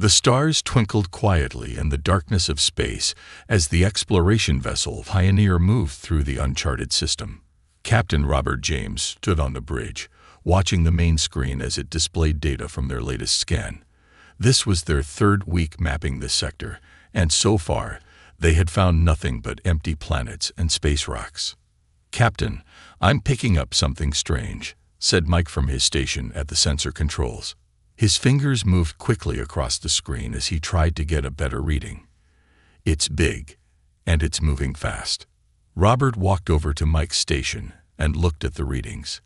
The stars twinkled quietly in the darkness of space as the exploration vessel Pioneer moved through the uncharted system. Captain Robert James stood on the bridge, watching the main screen as it displayed data from their latest scan. This was their third week mapping this sector, and so far, they had found nothing but empty planets and space rocks. "Captain, I'm picking up something strange," said Mike from his station at the sensor controls. His fingers moved quickly across the screen as he tried to get a better reading. "It's big, and it's moving fast." Robert walked over to Mike's station and looked at the readings.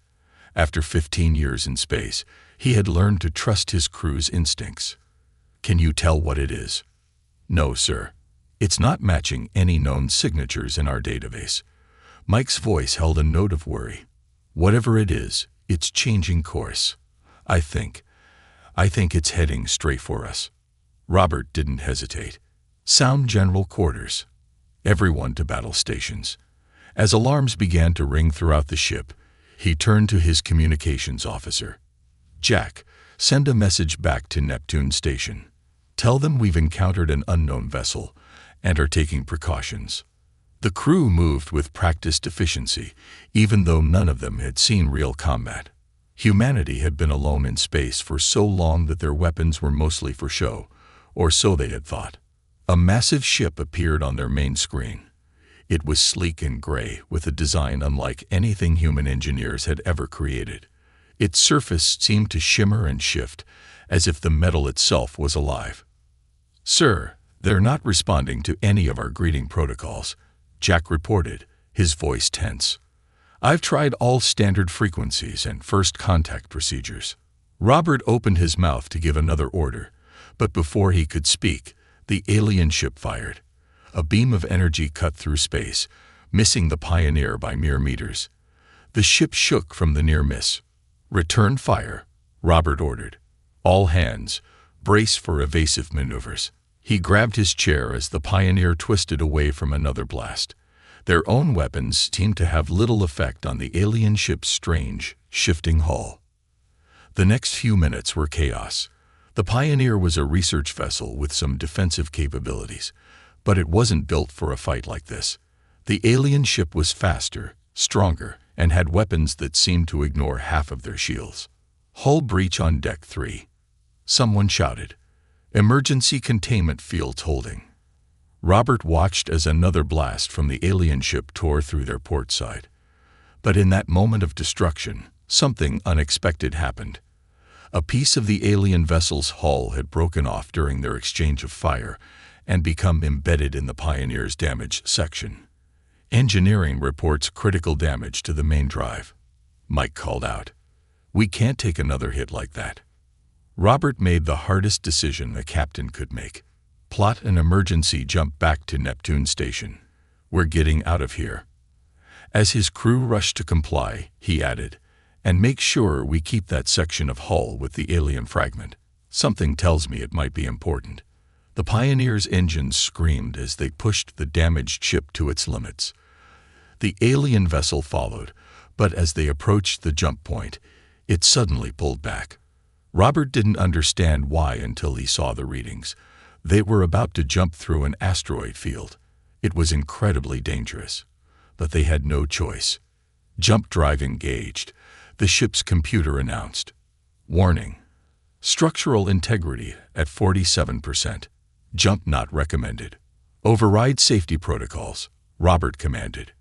After 15 years in space, he had learned to trust his crew's instincts. "Can you tell what it is?" "No, sir. It's not matching any known signatures in our database." Mike's voice held a note of worry. "Whatever it is, it's changing course. I think it's heading straight for us." Robert didn't hesitate. "Sound general quarters. Everyone to battle stations." As alarms began to ring throughout the ship, he turned to his communications officer. "Jack, send a message back to Neptune Station. Tell them we've encountered an unknown vessel and are taking precautions." The crew moved with practiced efficiency, even though none of them had seen real combat. Humanity had been alone in space for so long that their weapons were mostly for show, or so they had thought. A massive ship appeared on their main screen. It was sleek and gray, with a design unlike anything human engineers had ever created. Its surface seemed to shimmer and shift, as if the metal itself was alive. "Sir, they're not responding to any of our greeting protocols," Jack reported, his voice tense. "I've tried all standard frequencies and first contact procedures." Robert opened his mouth to give another order, but before he could speak, the alien ship fired. A beam of energy cut through space, missing the Pioneer by mere meters. The ship shook from the near miss. "Return fire," Robert ordered. "All hands, brace for evasive maneuvers." He grabbed his chair as the Pioneer twisted away from another blast. Their own weapons seemed to have little effect on the alien ship's strange, shifting hull. The next few minutes were chaos. The Pioneer was a research vessel with some defensive capabilities, but it wasn't built for a fight like this. The alien ship was faster, stronger, and had weapons that seemed to ignore half of their shields. "Hull breach on Deck 3. Someone shouted. "Emergency containment fields holding." Robert watched as another blast from the alien ship tore through their port side. But in that moment of destruction, something unexpected happened. A piece of the alien vessel's hull had broken off during their exchange of fire and become embedded in the Pioneer's damaged section. "Engineering reports critical damage to the main drive," Mike called out. "We can't take another hit like that." Robert made the hardest decision a captain could make. "Plot an emergency jump back to Neptune Station. We're getting out of here." As his crew rushed to comply, he added, "And make sure we keep that section of hull with the alien fragment. Something tells me it might be important." The Pioneer's engines screamed as they pushed the damaged ship to its limits. The alien vessel followed, but as they approached the jump point, it suddenly pulled back. Robert didn't understand why until he saw the readings. They were about to jump through an asteroid field. It was incredibly dangerous, but they had no choice. "Jump drive engaged," the ship's computer announced. "Warning. Structural integrity at 47%. Jump not recommended. Override safety protocols," Robert commanded.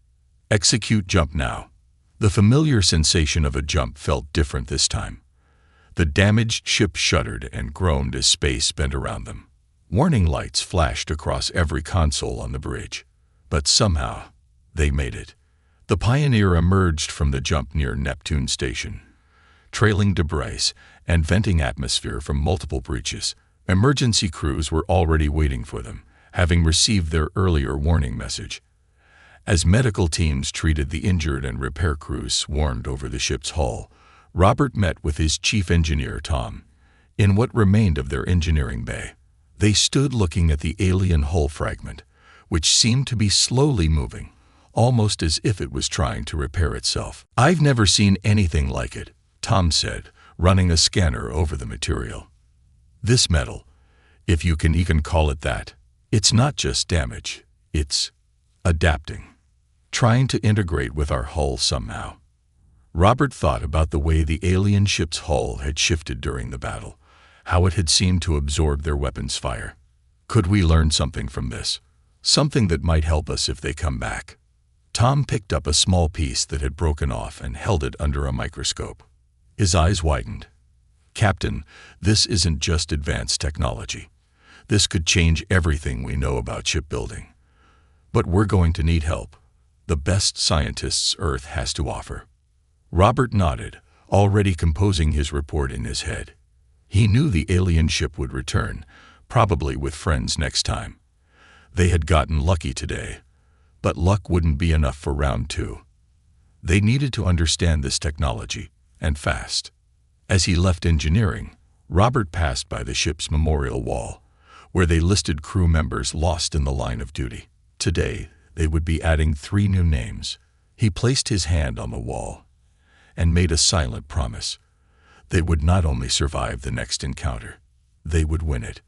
"Execute jump now." The familiar sensation of a jump felt different this time. The damaged ship shuddered and groaned as space bent around them. Warning lights flashed across every console on the bridge. But somehow, they made it. The Pioneer emerged from the jump near Neptune Station. Trailing debris and venting atmosphere from multiple breaches, emergency crews were already waiting for them, having received their earlier warning message. As medical teams treated the injured and repair crews swarmed over the ship's hull, Robert met with his chief engineer, Tom, in what remained of their engineering bay. They stood looking at the alien hull fragment, which seemed to be slowly moving, almost as if it was trying to repair itself. "I've never seen anything like it," Tom said, running a scanner over the material. "This metal, If you can even call it that. It's not just damage, it's adapting. Trying to integrate with our hull somehow. Robert thought about the way the alien ship's hull had shifted during the battle, how it had seemed to absorb their weapons' fire. Could we learn something from this? Something that might help us if they come back. Tom picked up a small piece that had broken off and held it under a microscope. His eyes widened. Captain, this isn't just advanced technology. This could change everything we know about shipbuilding. But we're going to need help. The best scientists Earth has to offer. Robert nodded, already composing his report in his head. He knew the alien ship would return, probably with friends next time. They had gotten lucky today, but luck wouldn't be enough for round 2. They needed to understand this technology, and fast. As he left engineering, Robert passed by the ship's memorial wall, where they listed crew members lost in the line of duty. Today, they would be adding 3 new names. He placed his hand on the wall and made a silent promise. They would not only survive the next encounter, they would win it.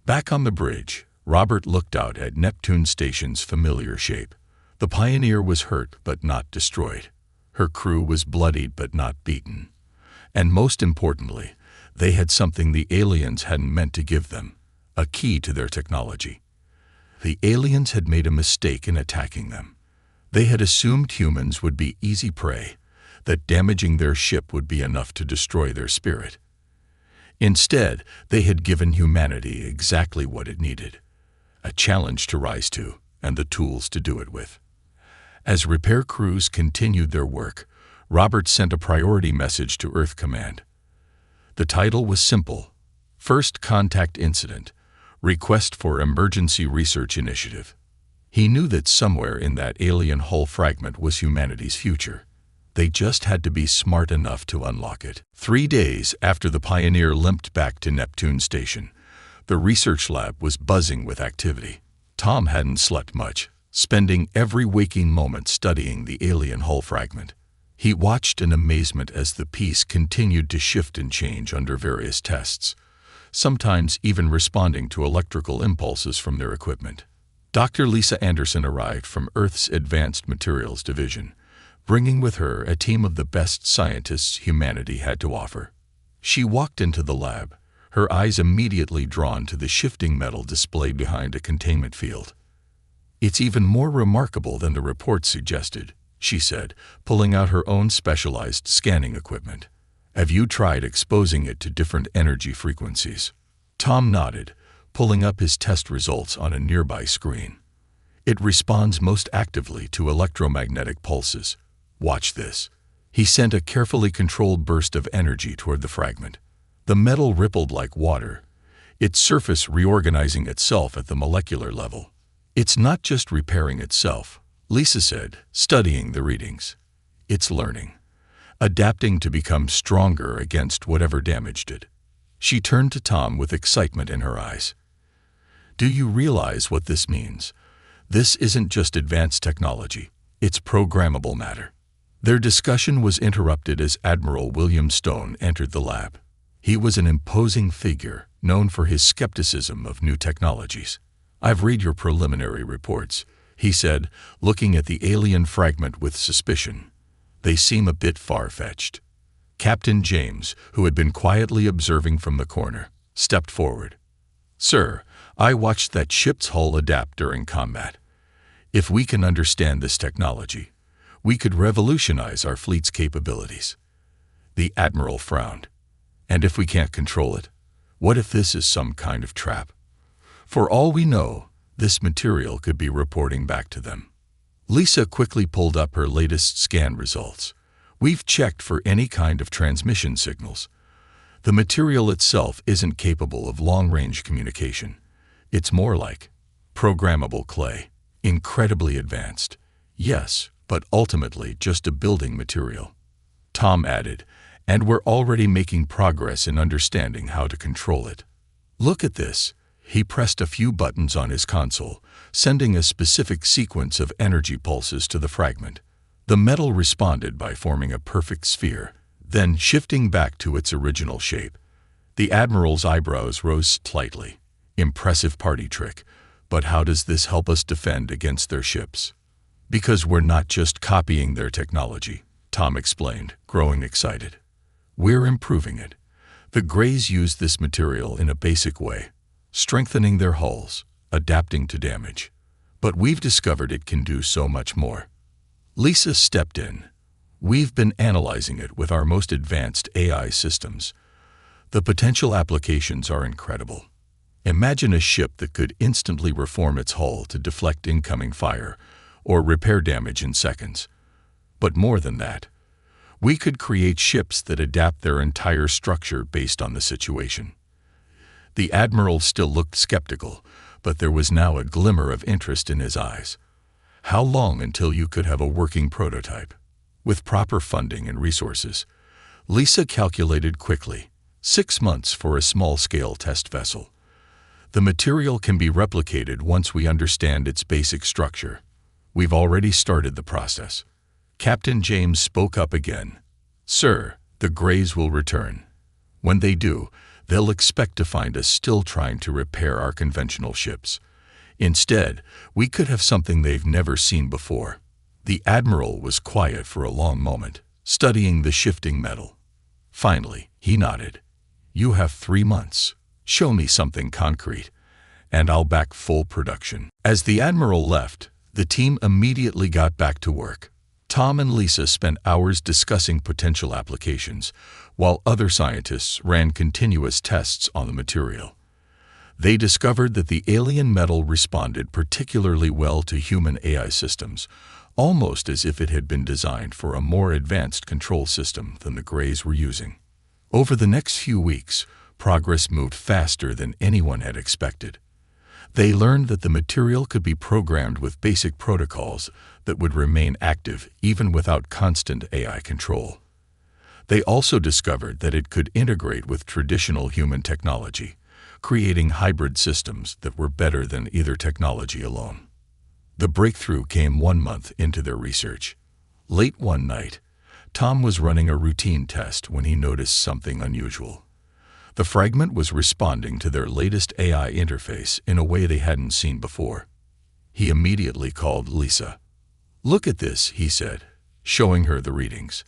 Back on the bridge, Robert looked out at Neptune Station's familiar shape. The Pioneer was hurt but not destroyed. Her crew was bloodied but not beaten. And most importantly, they had something the aliens hadn't meant to give them, a key to their technology. The aliens had made a mistake in attacking them. They had assumed humans would be easy prey, that damaging their ship would be enough to destroy their spirit. Instead, they had given humanity exactly what it needed, a challenge to rise to and the tools to do it with. As repair crews continued their work, Robert sent a priority message to Earth Command. The title was simple: First Contact Incident, Request for Emergency Research Initiative. He knew that somewhere in that alien hull fragment was humanity's future. They just had to be smart enough to unlock it. 3 days after the Pioneer limped back to Neptune Station, the research lab was buzzing with activity. Tom hadn't slept much, spending every waking moment studying the alien hull fragment. He watched in amazement as the piece continued to shift and change under various tests, sometimes even responding to electrical impulses from their equipment. Dr. Lisa Anderson arrived from Earth's Advanced Materials Division, bringing with her a team of the best scientists humanity had to offer. She walked into the lab, her eyes immediately drawn to the shifting metal displayed behind a containment field. "It's even more remarkable than the report suggested," she said, pulling out her own specialized scanning equipment. "Have you tried exposing it to different energy frequencies?" Tom nodded, pulling up his test results on a nearby screen. "It responds most actively to electromagnetic pulses. Watch this." He sent a carefully controlled burst of energy toward the fragment. The metal rippled like water, its surface reorganizing itself at the molecular level. "It's not just repairing itself," Lisa said, studying the readings. "It's learning, adapting to become stronger against whatever damaged it." She turned to Tom with excitement in her eyes. "Do you realize what this means? This isn't just advanced technology, it's programmable matter." Their discussion was interrupted as Admiral William Stone entered the lab. He was an imposing figure, known for his skepticism of new technologies. "I've read your preliminary reports," he said, looking at the alien fragment with suspicion. "They seem a bit far-fetched." Captain James, who had been quietly observing from the corner, stepped forward. "Sir, I watched that ship's hull adapt during combat. If we can understand this technology, we could revolutionize our fleet's capabilities." The Admiral frowned. "And if we can't control it? What if this is some kind of trap? For all we know, this material could be reporting back to them." Lisa quickly pulled up her latest scan results. "We've checked for any kind of transmission signals. The material itself isn't capable of long-range communication. It's more like programmable clay, incredibly advanced. Yes, but ultimately just a building material." Tom added, "And we're already making progress in understanding how to control it. Look at this." He pressed a few buttons on his console, sending a specific sequence of energy pulses to the fragment. The metal responded by forming a perfect sphere, then shifting back to its original shape. The Admiral's eyebrows rose slightly. Impressive party trick, but how does this help us defend against their ships? Because we're not just copying their technology, Tom explained, growing excited. We're improving it. The Greys use this material in a basic way, strengthening their hulls, adapting to damage. But we've discovered it can do so much more. Lisa stepped in. We've been analyzing it with our most advanced AI systems. The potential applications are incredible. Imagine a ship that could instantly reform its hull to deflect incoming fire or repair damage in seconds. But more than that, we could create ships that adapt their entire structure based on the situation. The Admiral still looked skeptical, but there was now a glimmer of interest in his eyes. How long until you could have a working prototype? With proper funding and resources, Lisa calculated quickly. 6 months for a small-scale test vessel. The material can be replicated once we understand its basic structure. We've already started the process. Captain James spoke up again. Sir, the Greys will return. When they do, they'll expect to find us still trying to repair our conventional ships. Instead, we could have something they've never seen before. The Admiral was quiet for a long moment, studying the shifting metal. Finally, he nodded. You have 3 months. Show me something concrete, and I'll back full production. As the Admiral left, the team immediately got back to work. Tom and Lisa spent hours discussing potential applications, while other scientists ran continuous tests on the material. They discovered that the alien metal responded particularly well to human AI systems, almost as if it had been designed for a more advanced control system than the Greys were using. Over the next few weeks, progress moved faster than anyone had expected. They learned that the material could be programmed with basic protocols that would remain active even without constant AI control. They also discovered that it could integrate with traditional human technology, creating hybrid systems that were better than either technology alone. The breakthrough came 1 month into their research. Late one night, Tom was running a routine test when he noticed something unusual. The fragment was responding to their latest AI interface in a way they hadn't seen before. He immediately called Lisa. Look at this, he said, showing her the readings.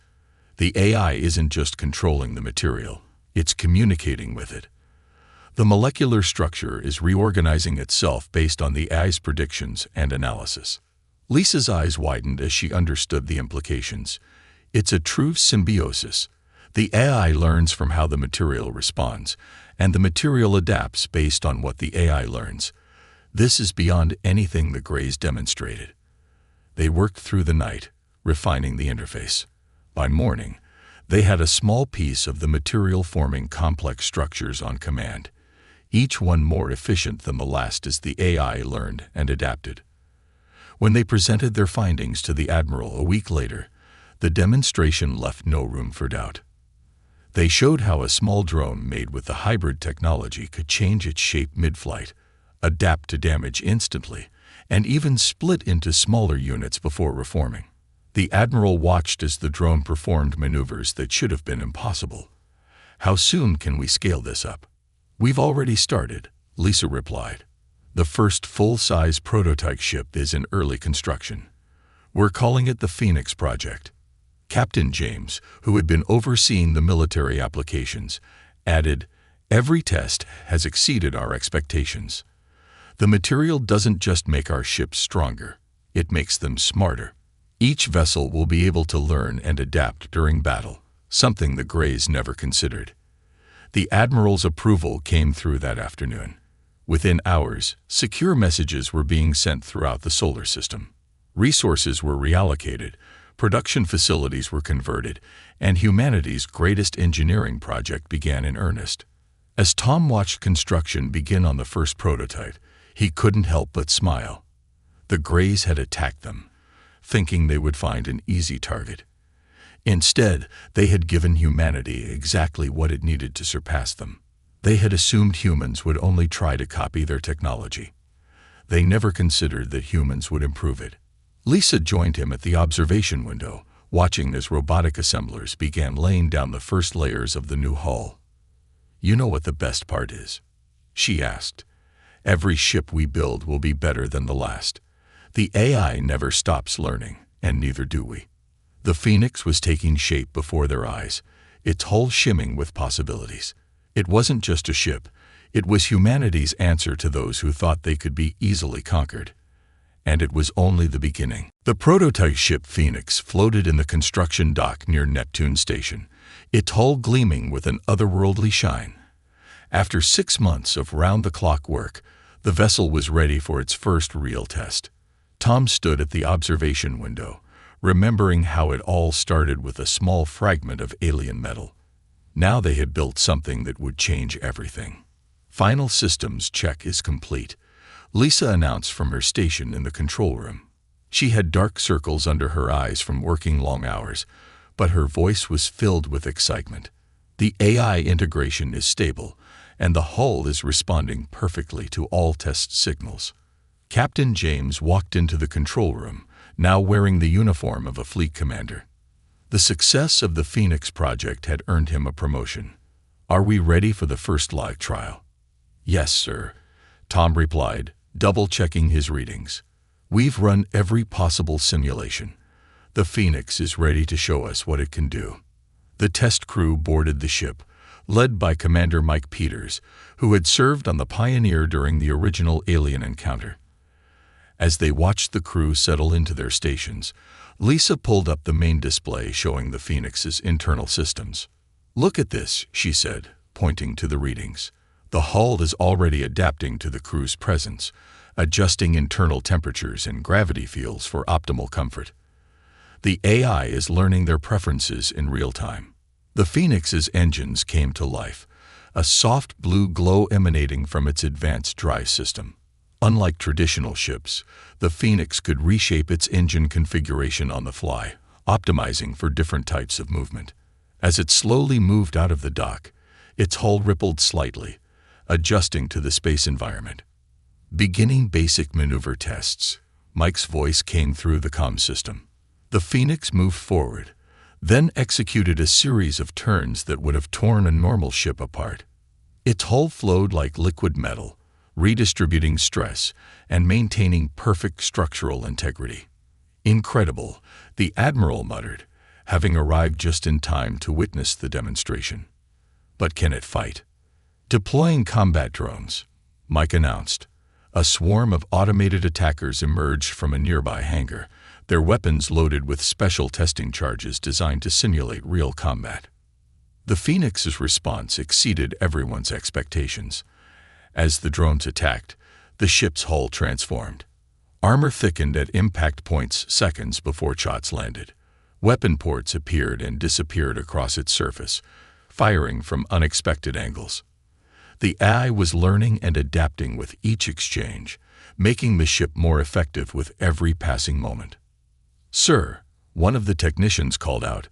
The AI isn't just controlling the material, it's communicating with it. The molecular structure is reorganizing itself based on the AI's predictions and analysis. Lisa's eyes widened as she understood the implications. It's a true symbiosis. The AI learns from how the material responds, and the material adapts based on what the AI learns. This is beyond anything the Greys demonstrated. They worked through the night, refining the interface. By morning, they had a small piece of the material forming complex structures on command, each one more efficient than the last as the AI learned and adapted. When they presented their findings to the Admiral a week later, the demonstration left no room for doubt. They showed how a small drone made with the hybrid technology could change its shape mid-flight, adapt to damage instantly, and even split into smaller units before reforming. The Admiral watched as the drone performed maneuvers that should have been impossible. How soon can we scale this up? We've already started, Lisa replied. The first full-size prototype ship is in early construction. We're calling it the Phoenix Project. Captain James, who had been overseeing the military applications, added, Every test has exceeded our expectations. The material doesn't just make our ships stronger, it makes them smarter. Each vessel will be able to learn and adapt during battle, something the Greys never considered. The Admiral's approval came through that afternoon. Within hours, secure messages were being sent throughout the solar system. Resources were reallocated, production facilities were converted, and humanity's greatest engineering project began in earnest. As Tom watched construction begin on the first prototype, he couldn't help but smile. The Greys had attacked them, thinking they would find an easy target. Instead, they had given humanity exactly what it needed to surpass them. They had assumed humans would only try to copy their technology. They never considered that humans would improve it. Lisa joined him at the observation window, watching as robotic assemblers began laying down the first layers of the new hull. You know what the best part is? She asked. Every ship we build will be better than the last. The AI never stops learning, and neither do we. The Phoenix was taking shape before their eyes, its hull shimming with possibilities. It wasn't just a ship, it was humanity's answer to those who thought they could be easily conquered. And it was only the beginning. The prototype ship Phoenix floated in the construction dock near Neptune Station, its hull gleaming with an otherworldly shine. After 6 months of round-the-clock work, the vessel was ready for its first real test. Tom stood at the observation window, remembering how it all started with a small fragment of alien metal. Now they had built something that would change everything. Final systems check is complete, Lisa announced from her station in the control room. She had dark circles under her eyes from working long hours, but her voice was filled with excitement. The AI integration is stable, and the hull is responding perfectly to all test signals. Captain James walked into the control room, now wearing the uniform of a fleet commander. The success of the Phoenix project had earned him a promotion. "Are we ready for the first live trial?" "Yes, sir," Tom replied, double-checking his readings. "We've run every possible simulation. The Phoenix is ready to show us what it can do." The test crew boarded the ship, led by Commander Mike Peters, who had served on the Pioneer during the original alien encounter. As they watched the crew settle into their stations, Lisa pulled up the main display showing the Phoenix's internal systems. "Look at this," she said, pointing to the readings. "The hull is already adapting to the crew's presence, adjusting internal temperatures and gravity fields for optimal comfort. The AI is learning their preferences in real time." The Phoenix's engines came to life, a soft blue glow emanating from its advanced drive system. Unlike traditional ships, the Phoenix could reshape its engine configuration on the fly, optimizing for different types of movement. As it slowly moved out of the dock, its hull rippled slightly, adjusting to the space environment. "Beginning basic maneuver tests," Mike's voice came through the comm system. The Phoenix moved forward, then executed a series of turns that would have torn a normal ship apart. Its hull flowed like liquid metal, redistributing stress and maintaining perfect structural integrity. "Incredible," the Admiral muttered, having arrived just in time to witness the demonstration. "But can it fight?" "Deploying combat drones," Mike announced. A swarm of automated attackers emerged from a nearby hangar, their weapons loaded with special testing charges designed to simulate real combat. The Phoenix's response exceeded everyone's expectations. As the drones attacked, the ship's hull transformed. Armor thickened at impact points seconds before shots landed. Weapon ports appeared and disappeared across its surface, firing from unexpected angles. The AI was learning and adapting with each exchange, making the ship more effective with every passing moment. "Sir," one of the technicians called out,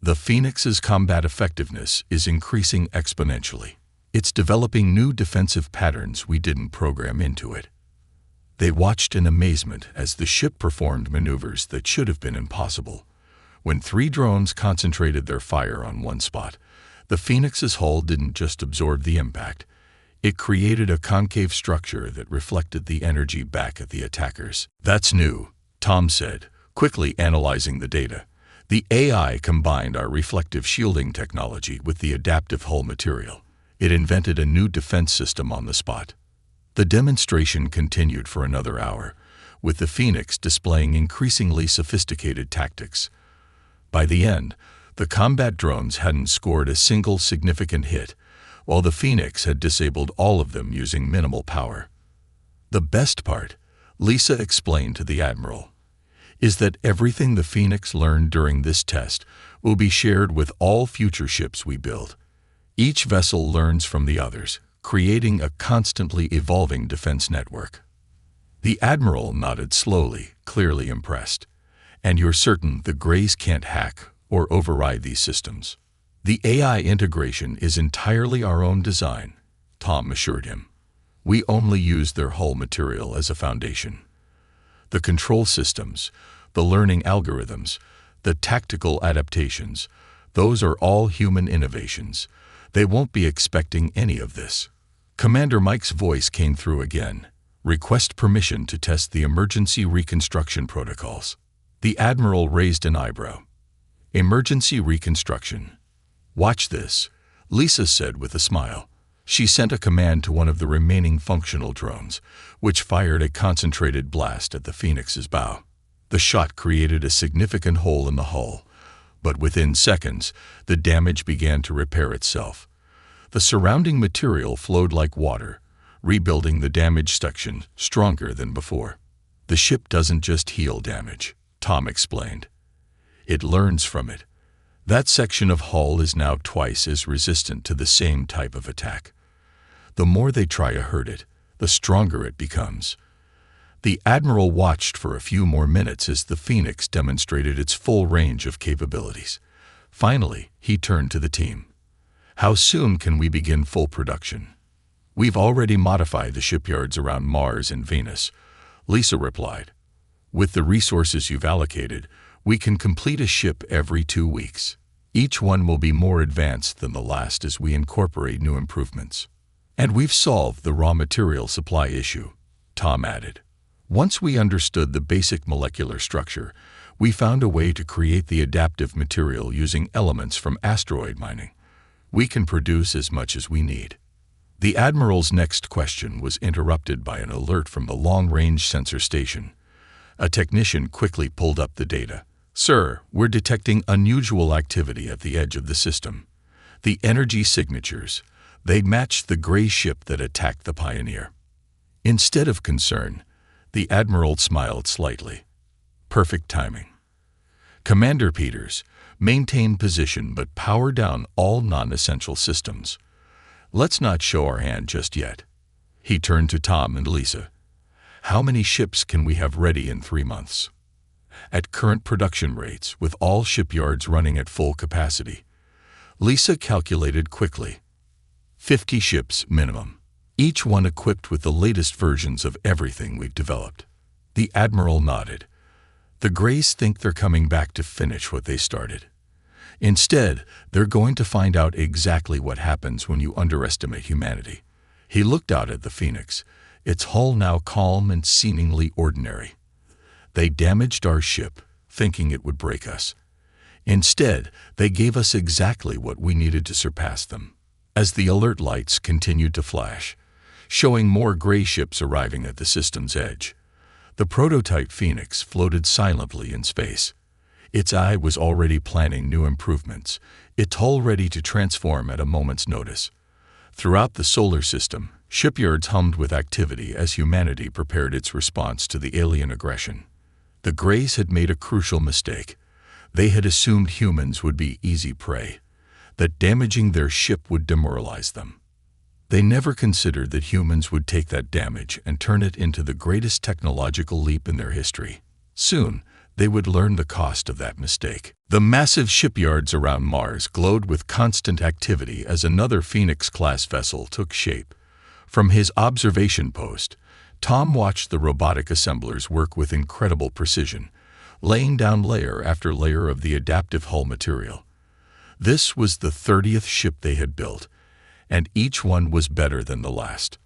"the Phoenix's combat effectiveness is increasing exponentially. It's developing new defensive patterns we didn't program into it." They watched in amazement as the ship performed maneuvers that should have been impossible. When 3 drones concentrated their fire on one spot, the Phoenix's hull didn't just absorb the impact. It created a concave structure that reflected the energy back at the attackers. "That's new," Tom said, quickly analyzing the data. "The AI combined our reflective shielding technology with the adaptive hull material. It invented a new defense system on the spot." The demonstration continued for another hour, with the Phoenix displaying increasingly sophisticated tactics. By the end, the combat drones hadn't scored a single significant hit, while the Phoenix had disabled all of them using minimal power. "The best part," Lisa explained to the Admiral, "is that everything the Phoenix learned during this test will be shared with all future ships we build. Each vessel learns from the others, creating a constantly evolving defense network." The Admiral nodded slowly, clearly impressed. "And you're certain the Greys can't hack or override these systems?" "The AI integration is entirely our own design," Tom assured him. "We only use their hull material as a foundation. The control systems, the learning algorithms, the tactical adaptations, those are all human innovations. They won't be expecting any of this." Commander Mike's voice came through again. Request permission to test the emergency reconstruction protocols. The Admiral raised an eyebrow. Emergency reconstruction. Watch this, Lisa said with a smile. She sent a command to one of the remaining functional drones, which fired a concentrated blast at the Phoenix's bow. The shot created a significant hole in the hull, but within seconds, the damage began to repair itself. The surrounding material flowed like water, rebuilding the damaged section stronger than before. The ship doesn't just heal damage, Tom explained. It learns from it. That section of hull is now twice as resistant to the same type of attack. The more they try to hurt it, the stronger it becomes. The Admiral watched for a few more minutes as the Phoenix demonstrated its full range of capabilities. Finally, he turned to the team. How soon can we begin full production? We've already modified the shipyards around Mars and Venus, Lisa replied. With the resources you've allocated, we can complete a ship every 2 weeks. Each one will be more advanced than the last as we incorporate new improvements. And we've solved the raw material supply issue, Tom added. Once we understood the basic molecular structure, we found a way to create the adaptive material using elements from asteroid mining. We can produce as much as we need. The Admiral's next question was interrupted by an alert from the long-range sensor station. A technician quickly pulled up the data. Sir, we're detecting unusual activity at the edge of the system. The energy signatures, they matched the gray ship that attacked the Pioneer. Instead of concern, the Admiral smiled slightly. Perfect timing. Commander Peters, maintain position but power down all non-essential systems. Let's not show our hand just yet. He turned to Tom and Lisa. How many ships can we have ready in 3 months? At current production rates, with all shipyards running at full capacity. Lisa calculated quickly. 50 ships minimum, each one equipped with the latest versions of everything we've developed. The Admiral nodded. The Greys think they're coming back to finish what they started. Instead, they're going to find out exactly what happens when you underestimate humanity. He looked out at the Phoenix, its hull now calm and seemingly ordinary. They damaged our ship, thinking it would break us. Instead, they gave us exactly what we needed to surpass them. As the alert lights continued to flash, showing more gray ships arriving at the system's edge, the prototype Phoenix floated silently in space. Its eye was already planning new improvements, its hull ready to transform at a moment's notice. Throughout the solar system, shipyards hummed with activity as humanity prepared its response to the alien aggression. The Greys had made a crucial mistake. They had assumed humans would be easy prey, that damaging their ship would demoralize them. They never considered that humans would take that damage and turn it into the greatest technological leap in their history. Soon, they would learn the cost of that mistake. The massive shipyards around Mars glowed with constant activity as another Phoenix-class vessel took shape. From his observation post, Tom watched the robotic assemblers work with incredible precision, laying down layer after layer of the adaptive hull material. This was the 30th ship they had built, and each one was better than the last.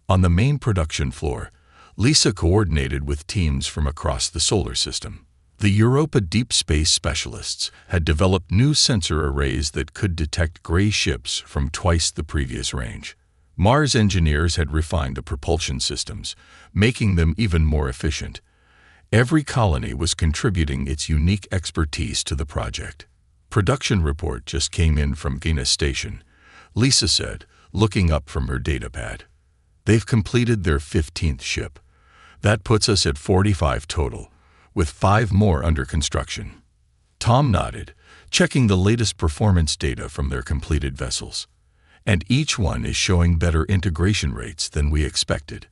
On the main production floor, Lisa coordinated with teams from across the solar system. The Europa Deep Space specialists had developed new sensor arrays that could detect gray ships from twice the previous range. Mars engineers had refined the propulsion systems, making them even more efficient. Every colony was contributing its unique expertise to the project. Production report just came in from Venus Station, Lisa said, looking up from her datapad. They've completed their 15th ship. That puts us at 45 total, with 5 more under construction. Tom nodded, checking the latest performance data from their completed vessels. And each one is showing better integration rates than we expected.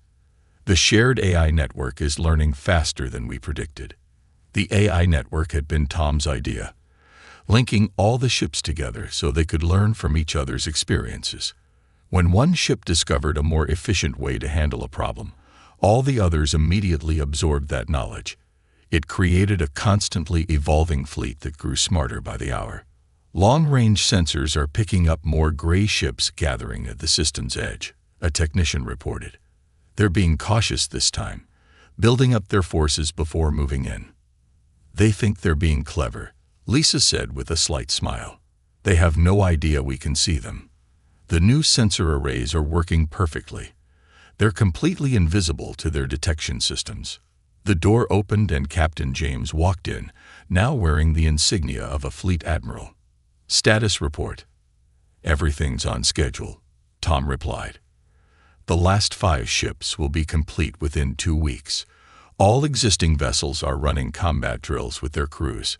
The shared AI network is learning faster than we predicted. The AI network had been Tom's idea, linking all the ships together so they could learn from each other's experiences. When one ship discovered a more efficient way to handle a problem, all the others immediately absorbed that knowledge. It created a constantly evolving fleet that grew smarter by the hour. Long-range sensors are picking up more gray ships gathering at the system's edge. a technician reported. They're being cautious this time, building up their forces before moving in. They think they're being clever, Lisa said with a slight smile. They have no idea we can see them. The new sensor arrays are working perfectly. They're completely invisible to their detection systems. The door opened and Captain James walked in, now wearing the insignia of a fleet admiral. Status report. Everything's on schedule, Tom replied. The last 5 ships will be complete within 2 weeks. All existing vessels are running combat drills with their crews.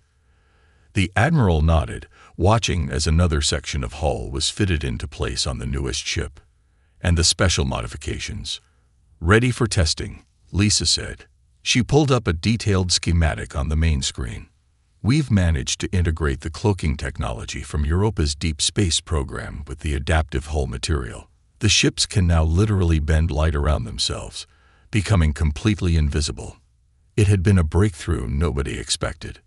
The admiral nodded, watching as another section of hull was fitted into place on the newest ship. And the special modifications. Ready for testing, Lisa said. She pulled up a detailed schematic on the main screen. We've managed to integrate the cloaking technology from Europa's deep space program with the adaptive hull material. The ships can now literally bend light around themselves, becoming completely invisible. It had been a breakthrough nobody expected.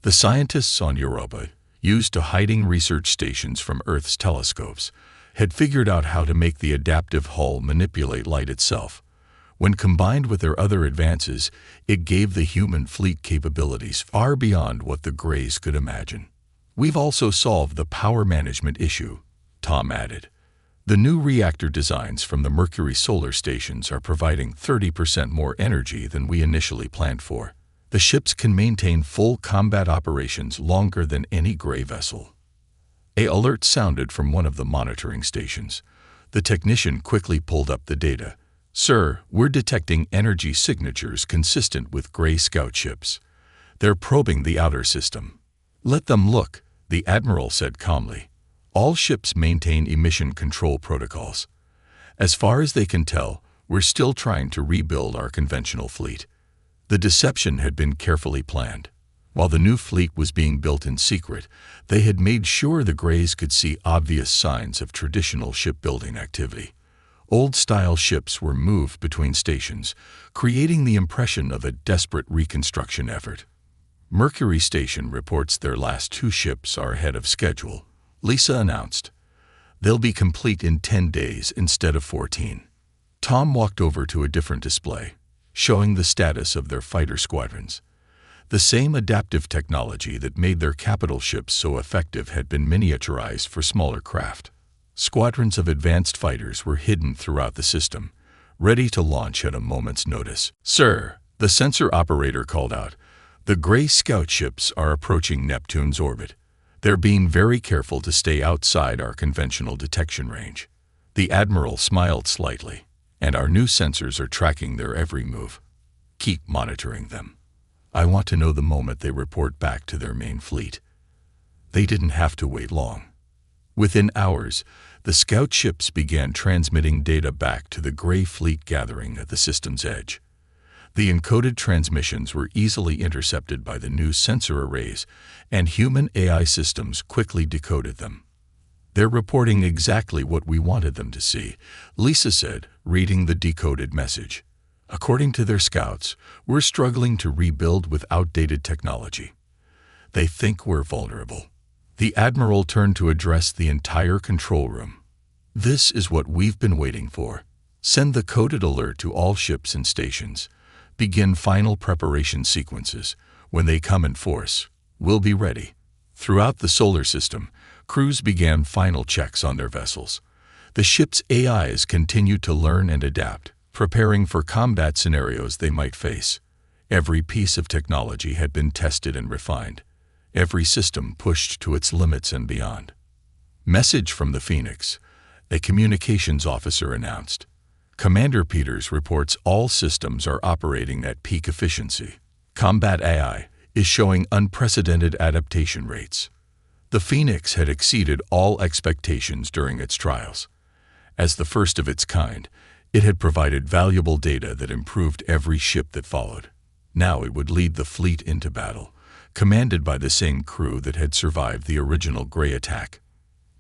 The scientists on Europa, used to hiding research stations from Earth's telescopes, had figured out how to make the adaptive hull manipulate light itself. When combined with their other advances, it gave the human fleet capabilities far beyond what the Greys could imagine. We've also solved the power management issue, Tom added. The new reactor designs from the Mercury solar stations are providing 30% more energy than we initially planned for. The ships can maintain full combat operations longer than any Grey vessel. An alert sounded from one of the monitoring stations. The technician quickly pulled up the data. Sir, we're detecting energy signatures consistent with Grey scout ships. They're probing the outer system. Let them look, the admiral said calmly. All ships maintain emission control protocols. As far as they can tell, we're still trying to rebuild our conventional fleet. The deception had been carefully planned. While the new fleet was being built in secret, they had made sure the Greys could see obvious signs of traditional shipbuilding activity. Old-style ships were moved between stations, creating the impression of a desperate reconstruction effort. Mercury Station reports their last 2 ships are ahead of schedule, Lisa announced. They'll be complete in 10 days instead of 14. Tom walked over to a different display, showing the status of their fighter squadrons. The same adaptive technology that made their capital ships so effective had been miniaturized for smaller craft. Squadrons of advanced fighters were hidden throughout the system, ready to launch at a moment's notice. Sir, the sensor operator called out, the Grey scout ships are approaching Neptune's orbit. They're being very careful to stay outside our conventional detection range. The admiral smiled slightly, and our new sensors are tracking their every move. Keep monitoring them. I want to know the moment they report back to their main fleet. They didn't have to wait long. Within hours, the scout ships began transmitting data back to the Grey fleet gathering at the system's edge. The encoded transmissions were easily intercepted by the new sensor arrays, and human AI systems quickly decoded them. They're reporting exactly what we wanted them to see, Lisa said, reading the decoded message. According to their scouts, we're struggling to rebuild with outdated technology. They think we're vulnerable. The admiral turned to address the entire control room. This is what we've been waiting for. Send the coded alert to all ships and stations. Begin final preparation sequences. When they come in force, we'll be ready. Throughout the solar system, crews began final checks on their vessels. The ship's AIs continued to learn and adapt, preparing for combat scenarios they might face. Every piece of technology had been tested and refined. Every system pushed to its limits and beyond. Message from the Phoenix, a communications officer announced. Commander Peters reports all systems are operating at peak efficiency. Combat AI is showing unprecedented adaptation rates. The Phoenix had exceeded all expectations during its trials. As the first of its kind, it had provided valuable data that improved every ship that followed. Now it would lead the fleet into battle, commanded by the same crew that had survived the original Grey attack.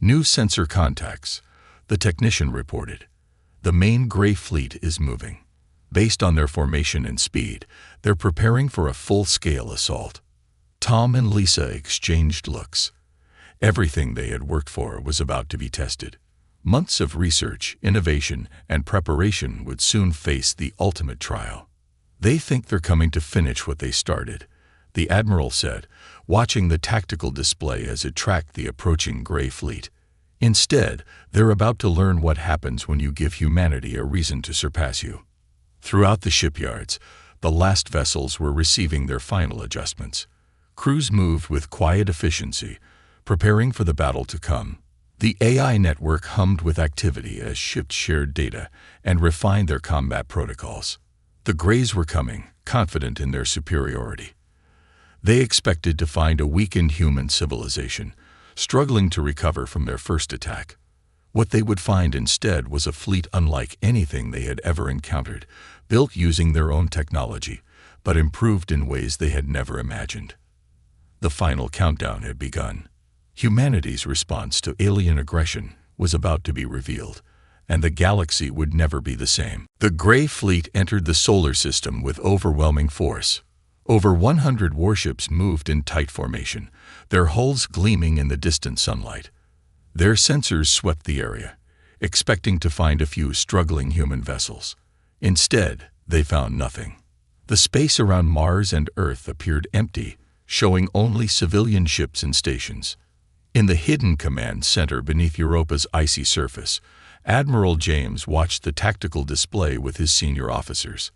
New sensor contacts, the technician reported. The main Grey fleet is moving. Based on their formation and speed, they're preparing for a full-scale assault. Tom and Lisa exchanged looks. Everything they had worked for was about to be tested. Months of research, innovation, and preparation would soon face the ultimate trial. "They think they're coming to finish what they started," the Admiral said, watching the tactical display as it tracked the approaching gray fleet. "Instead, they're about to learn what happens when you give humanity a reason to surpass you." Throughout the shipyards, the last vessels were receiving their final adjustments. Crews moved with quiet efficiency, preparing for the battle to come. The AI network hummed with activity as ships shared data and refined their combat protocols. The Greys were coming, confident in their superiority. They expected to find a weakened human civilization, struggling to recover from their first attack. What they would find instead was a fleet unlike anything they had ever encountered, built using their own technology, but improved in ways they had never imagined. The final countdown had begun. Humanity's response to alien aggression was about to be revealed, and the galaxy would never be the same. The Gray Fleet entered the solar system with overwhelming force. Over 100 warships moved in tight formation, their hulls gleaming in the distant sunlight. Their sensors swept the area, expecting to find a few struggling human vessels. Instead, they found nothing. The space around Mars and Earth appeared empty, showing only civilian ships and stations. In the hidden command center beneath Europa's icy surface, Admiral James watched the tactical display with his senior officers.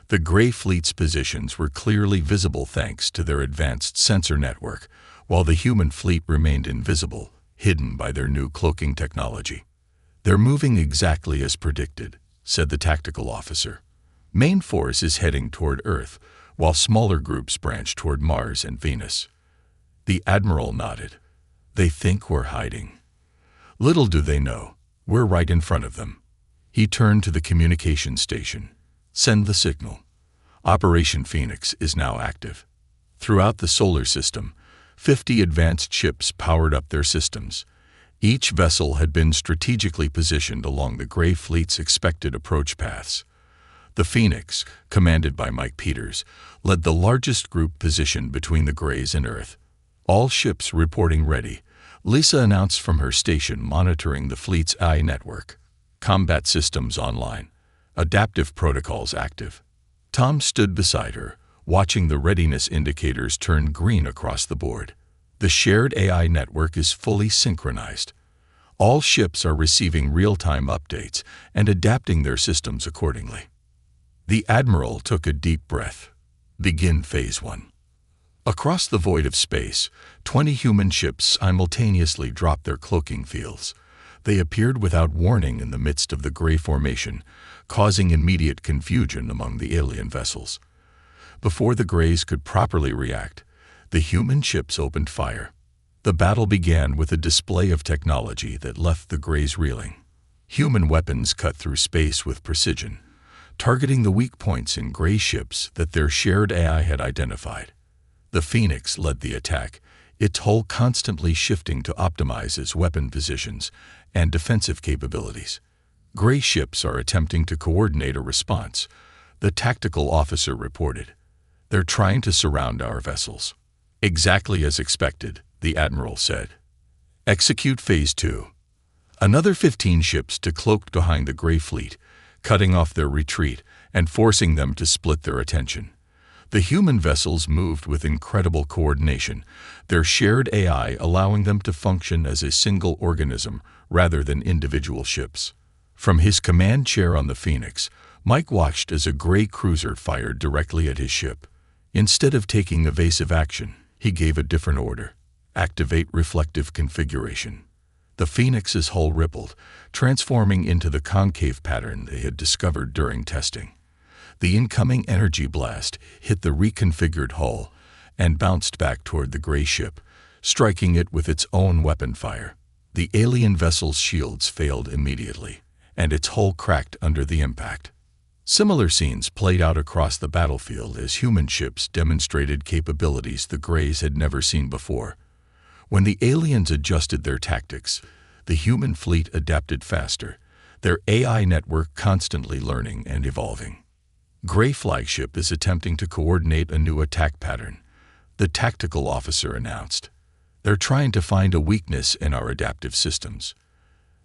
The Gray Fleet's positions were clearly visible thanks to their advanced sensor network, while the human fleet remained invisible, hidden by their new cloaking technology. "They're moving exactly as predicted," said the tactical officer. "Main force is heading toward Earth, while smaller groups branch toward Mars and Venus." The Admiral nodded. "They think we're hiding. Little do they know, we're right in front of them." He turned to the communication station. "Send the signal. Operation Phoenix is now active." Throughout the solar system, 50 advanced ships powered up their systems. Each vessel had been strategically positioned along the Gray Fleet's expected approach paths. The Phoenix, commanded by Mike Peters, led the largest group positioned between the Greys and Earth. "All ships reporting ready," Lisa announced from her station monitoring the fleet's AI network. "Combat systems online. Adaptive protocols active." Tom stood beside her, watching the readiness indicators turn green across the board. The shared AI network is fully synchronized. All ships are receiving real-time updates and adapting their systems accordingly. The Admiral took a deep breath. Begin Phase 1. Across the void of space, 20 human ships simultaneously dropped their cloaking fields. They appeared without warning in the midst of the Gray formation, causing immediate confusion among the alien vessels. Before the Greys could properly react, the human ships opened fire. The battle began with a display of technology that left the Greys reeling. Human weapons cut through space with precision, targeting the weak points in Gray ships that their shared AI had identified. The Phoenix led the attack, its hull constantly shifting to optimize its weapon positions and defensive capabilities. Gray ships are attempting to coordinate a response, the tactical officer reported. "They're trying to surround our vessels." "Exactly as expected," the Admiral said. "Execute Phase 2. Another 15 ships decloaked behind the Gray Fleet, cutting off their retreat and forcing them to split their attention. The human vessels moved with incredible coordination, their shared AI allowing them to function as a single organism rather than individual ships. From his command chair on the Phoenix, Mike watched as a Gray cruiser fired directly at his ship. Instead of taking evasive action, he gave a different order: activate reflective configuration. The Phoenix's hull rippled, transforming into the concave pattern they had discovered during testing. The incoming energy blast hit the reconfigured hull and bounced back toward the Gray ship, striking it with its own weapon fire. The alien vessel's shields failed immediately, and its hull cracked under the impact. Similar scenes played out across the battlefield as human ships demonstrated capabilities the Greys had never seen before. When the aliens adjusted their tactics, the human fleet adapted faster, their AI network constantly learning and evolving. Gray flagship is attempting to coordinate a new attack pattern, the tactical officer announced. "They're trying to find a weakness in our adaptive systems."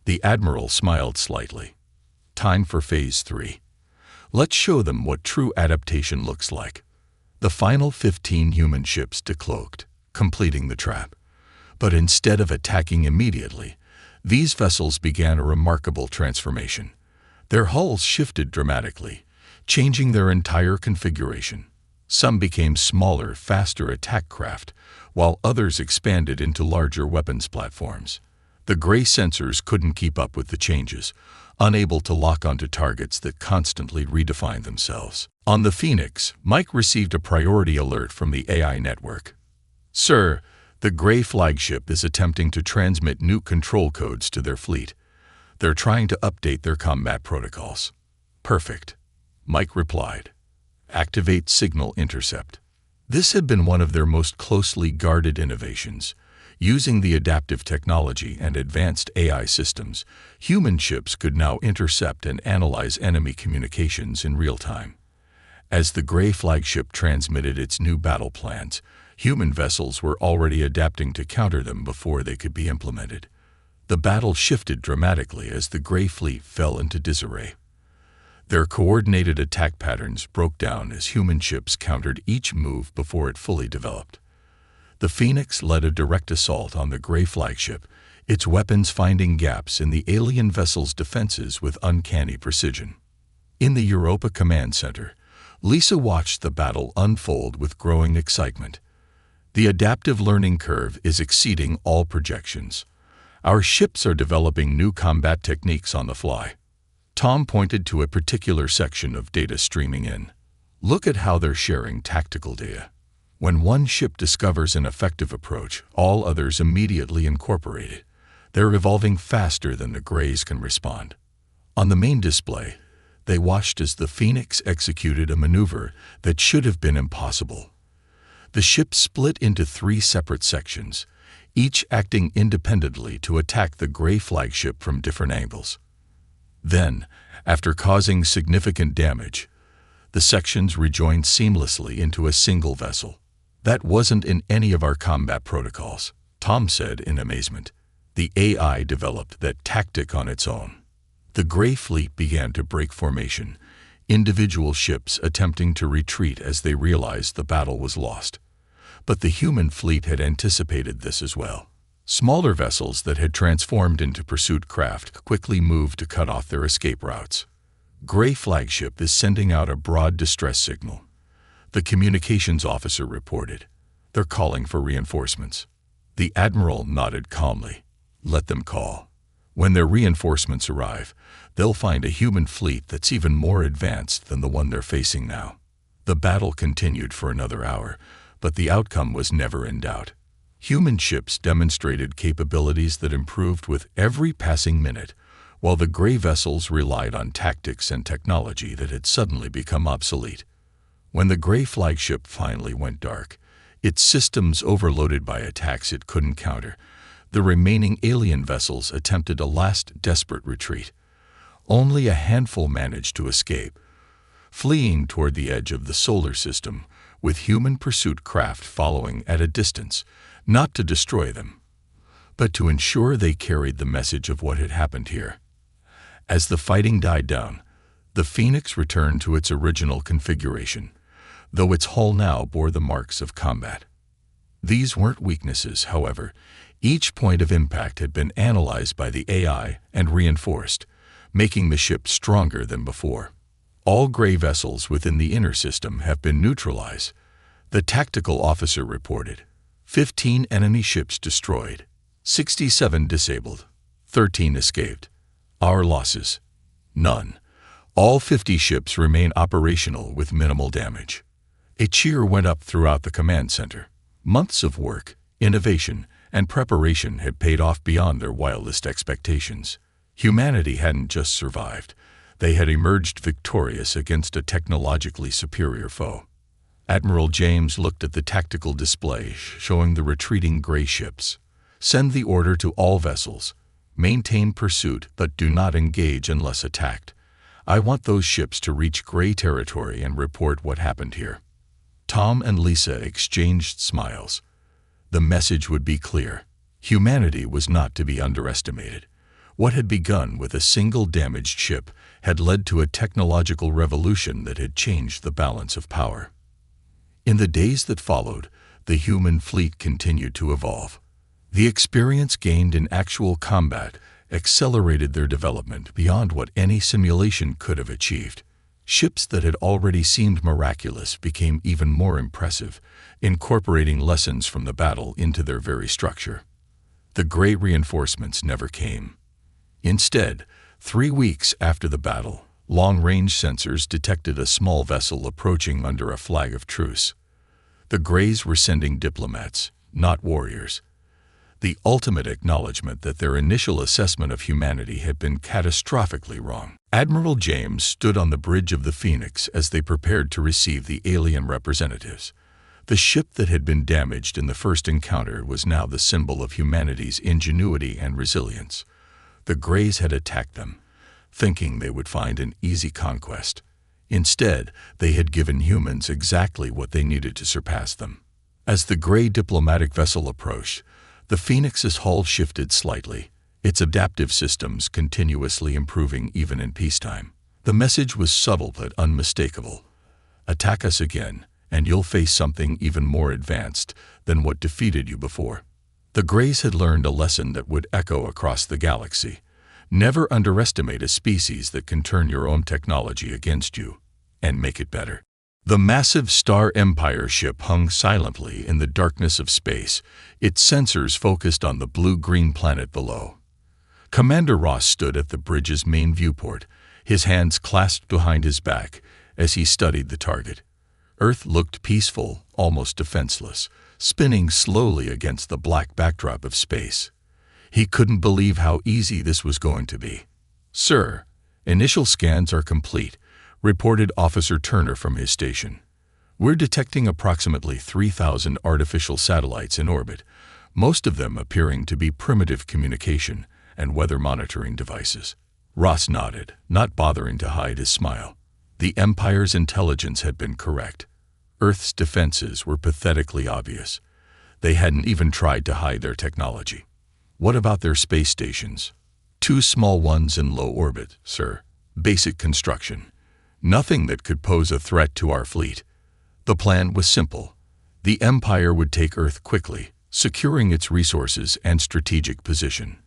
The Admiral smiled slightly. Time for Phase 3. Let's show them what true adaptation looks like. The final 15 human ships decloaked, completing the trap. But instead of attacking immediately, these vessels began a remarkable transformation. Their hulls shifted dramatically, changing their entire configuration. Some became smaller, faster attack craft, while others expanded into larger weapons platforms. The gray sensors couldn't keep up with the changes, unable to lock onto targets that constantly redefine themselves. On the Phoenix, Mike received a priority alert from the AI network. "Sir, the Gray flagship is attempting to transmit new control codes to their fleet. They're trying to update their combat protocols." "Perfect," Mike replied. "Activate signal intercept." This had been one of their most closely guarded innovations. Using the adaptive technology and advanced AI systems, human ships could now intercept and analyze enemy communications in real time. As the Gray flagship transmitted its new battle plans, human vessels were already adapting to counter them before they could be implemented. The battle shifted dramatically as the Gray fleet fell into disarray. Their coordinated attack patterns broke down as human ships countered each move before it fully developed. The Phoenix led a direct assault on the Gray flagship, its weapons finding gaps in the alien vessel's defenses with uncanny precision. In the Europa Command Center, Lisa watched the battle unfold with growing excitement. The adaptive learning curve is exceeding all projections. Our ships are developing new combat techniques on the fly. Tom pointed to a particular section of data streaming in. "Look at how they're sharing tactical data. When one ship discovers an effective approach, all others immediately incorporate it. They're evolving faster than the Grays can respond." On the main display, they watched as the Phoenix executed a maneuver that should have been impossible. The ship split into 3 separate sections, each acting independently to attack the Gray flagship from different angles. Then, after causing significant damage, the sections rejoined seamlessly into a single vessel. "That wasn't in any of our combat protocols," Tom said in amazement. The AI developed that tactic on its own. The Gray fleet began to break formation, individual ships attempting to retreat as they realized the battle was lost. But the human fleet had anticipated this as well. Smaller vessels that had transformed into pursuit craft quickly moved to cut off their escape routes. Gray flagship is sending out a broad distress signal. The communications officer reported. "They're calling for reinforcements." The Admiral nodded calmly. "Let them call. When their reinforcements arrive, they'll find a human fleet that's even more advanced than the one they're facing now." The battle continued for another hour, but the outcome was never in doubt. Human ships demonstrated capabilities that improved with every passing minute, while the Gray vessels relied on tactics and technology that had suddenly become obsolete. When the Gray flagship finally went dark, its systems overloaded by attacks it couldn't counter, the remaining alien vessels attempted a last desperate retreat. Only a handful managed to escape, fleeing toward the edge of the solar system, with human pursuit craft following at a distance, not to destroy them, but to ensure they carried the message of what had happened here. As the fighting died down, the Phoenix returned to its original configuration, though its hull now bore the marks of combat. These weren't weaknesses, however. Each point of impact had been analyzed by the AI and reinforced, making the ship stronger than before. "All Gray vessels within the inner system have been neutralized," the tactical officer reported. 15 enemy ships destroyed, 67 disabled, 13 escaped. Our losses? None. All 50 ships remain operational with minimal damage. A cheer went up throughout the command center. Months of work, innovation, and preparation had paid off beyond their wildest expectations. Humanity hadn't just survived. They had emerged victorious against a technologically superior foe. Admiral James looked at the tactical display showing the retreating Gray ships. "Send the order to all vessels. Maintain pursuit, but do not engage unless attacked. I want those ships to reach Gray territory and report what happened here." Tom and Lisa exchanged smiles. The message would be clear. Humanity was not to be underestimated. What had begun with a single damaged ship had led to a technological revolution that had changed the balance of power. In the days that followed, the human fleet continued to evolve. The experience gained in actual combat accelerated their development beyond what any simulation could have achieved. Ships that had already seemed miraculous became even more impressive, incorporating lessons from the battle into their very structure. The gray reinforcements never came. Instead, 3 weeks after the battle, long-range sensors detected a small vessel approaching under a flag of truce. The Greys were sending diplomats, not warriors. The ultimate acknowledgement that their initial assessment of humanity had been catastrophically wrong. Admiral James stood on the bridge of the Phoenix as they prepared to receive the alien representatives. The ship that had been damaged in the first encounter was now the symbol of humanity's ingenuity and resilience. The Greys had attacked them, thinking they would find an easy conquest. Instead, they had given humans exactly what they needed to surpass them. As the Grey diplomatic vessel approached, the Phoenix's hull shifted slightly, its adaptive systems continuously improving even in peacetime. The message was subtle but unmistakable. Attack us again, and you'll face something even more advanced than what defeated you before. The Greys had learned a lesson that would echo across the galaxy. Never underestimate a species that can turn your own technology against you and make it better. The massive Star Empire ship hung silently in the darkness of space, its sensors focused on the blue-green planet below. Commander Ross stood at the bridge's main viewport, his hands clasped behind his back as he studied the target. Earth looked peaceful, almost defenseless, spinning slowly against the black backdrop of space. He couldn't believe how easy this was going to be. "Sir, initial scans are complete," reported Officer Turner from his station. "We're detecting approximately 3,000 artificial satellites in orbit, most of them appearing to be primitive communication and weather monitoring devices." Ross nodded, not bothering to hide his smile. The Empire's intelligence had been correct. Earth's defenses were pathetically obvious. They hadn't even tried to hide their technology. "What about their space stations?" "2 small ones in low orbit, sir. Basic construction. Nothing that could pose a threat to our fleet." The plan was simple. The Empire would take Earth quickly, securing its resources and strategic position.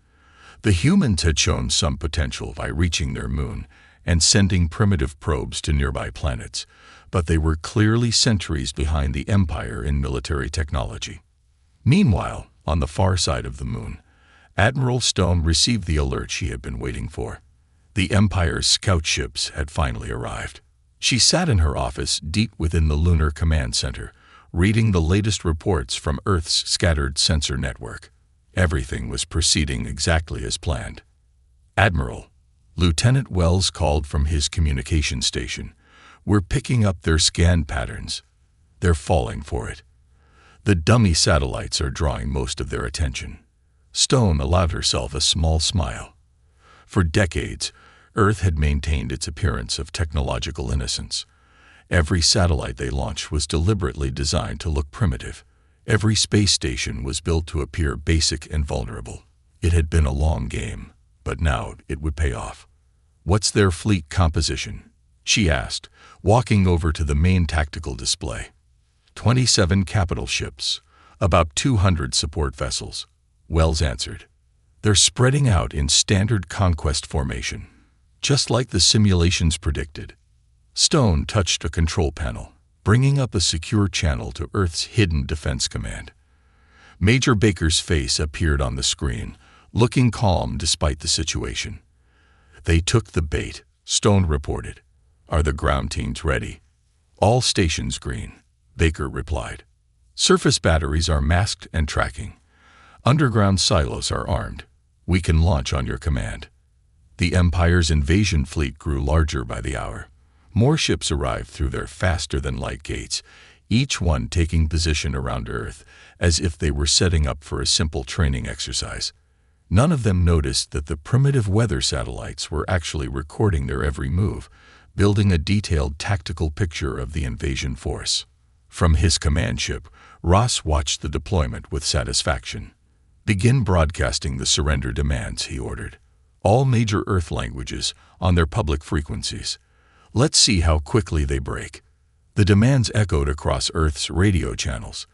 The humans had shown some potential by reaching their moon and sending primitive probes to nearby planets, but they were clearly centuries behind the Empire in military technology. Meanwhile, on the far side of the moon, Admiral Stone received the alert she had been waiting for. The Empire's scout ships had finally arrived. She sat in her office deep within the Lunar Command Center, reading the latest reports from Earth's scattered sensor network. Everything was proceeding exactly as planned. "Admiral," Lieutenant Wells called from his communication station, "we're picking up their scan patterns. They're falling for it. The dummy satellites are drawing most of their attention." Stone allowed herself a small smile. For decades, Earth had maintained its appearance of technological innocence. Every satellite they launched was deliberately designed to look primitive. Every space station was built to appear basic and vulnerable. It had been a long game, but now it would pay off. "What's their fleet composition?" she asked, walking over to the main tactical display. 27 capital ships, about 200 support vessels," Wells answered. "They're spreading out in standard conquest formation, just like the simulations predicted." Stone touched a control panel, bringing up a secure channel to Earth's hidden defense command. Major Baker's face appeared on the screen, looking calm despite the situation. "They took the bait," Stone reported. "Are the ground teams ready?" "All stations green," Baker replied. "Surface batteries are masked and tracking. Underground silos are armed. We can launch on your command." The Empire's invasion fleet grew larger by the hour. More ships arrived through their faster-than-light gates, each one taking position around Earth, as if they were setting up for a simple training exercise. None of them noticed that the primitive weather satellites were actually recording their every move, building a detailed tactical picture of the invasion force. From his command ship, Ross watched the deployment with satisfaction. "Begin broadcasting the surrender demands," he ordered. all major Earth languages, on their public frequencies. Let's see how quickly they break. The demands echoed across Earth's radio channels.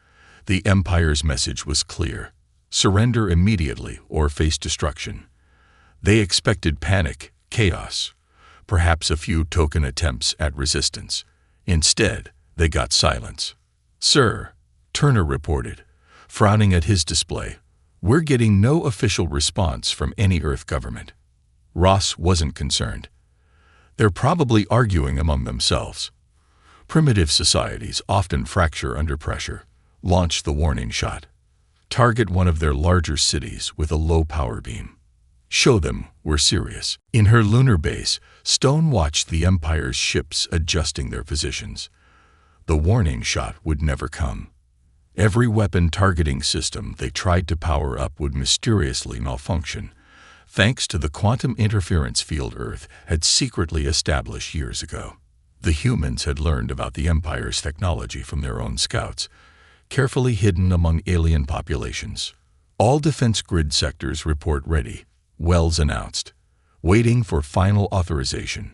The Empire's message was clear: surrender immediately or face destruction. They expected panic, chaos, perhaps a few token attempts at resistance. Instead, they got silence. "Sir," Turner reported, frowning at his display, "we're getting no official response from any Earth government." Ross wasn't concerned. "They're probably arguing among themselves." Primitive societies often fracture under pressure. Launch the warning shot. Target one of their larger cities with a low power beam. Show them we're serious. In her lunar base, Stone watched the Empire's ships adjusting their positions. The warning shot would never come. Every weapon targeting system they tried to power up would mysteriously malfunction, thanks to the quantum interference field Earth had secretly established years ago. The humans had learned about the Empire's technology from their own scouts, carefully hidden among alien populations. "All defense grid sectors report ready," Wells announced, waiting for final authorization.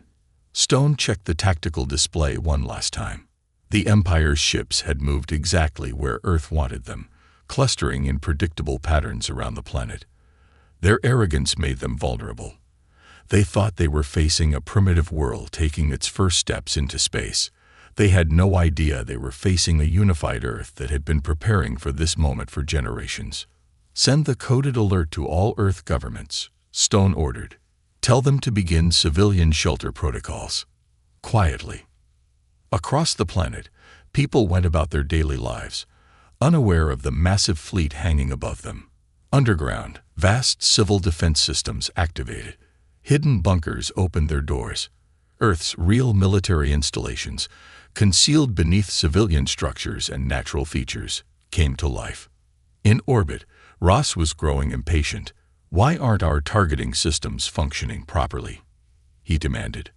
Stone checked the tactical display one last time. The Empire's ships had moved exactly where Earth wanted them, clustering in predictable patterns around the planet. Their arrogance made them vulnerable. They thought they were facing a primitive world taking its first steps into space. They had no idea they were facing a unified Earth that had been preparing for this moment for generations. "Send the coded alert to all Earth governments," Stone ordered. "Tell them to begin civilian shelter protocols." Quietly. Across the planet, people went about their daily lives, unaware of the massive fleet hanging above them. Underground, vast civil defense systems activated. Hidden bunkers opened their doors. Earth's real military installations, concealed beneath civilian structures and natural features, came to life. In orbit, Ross was growing impatient. "Why aren't our targeting systems functioning properly?" he demanded.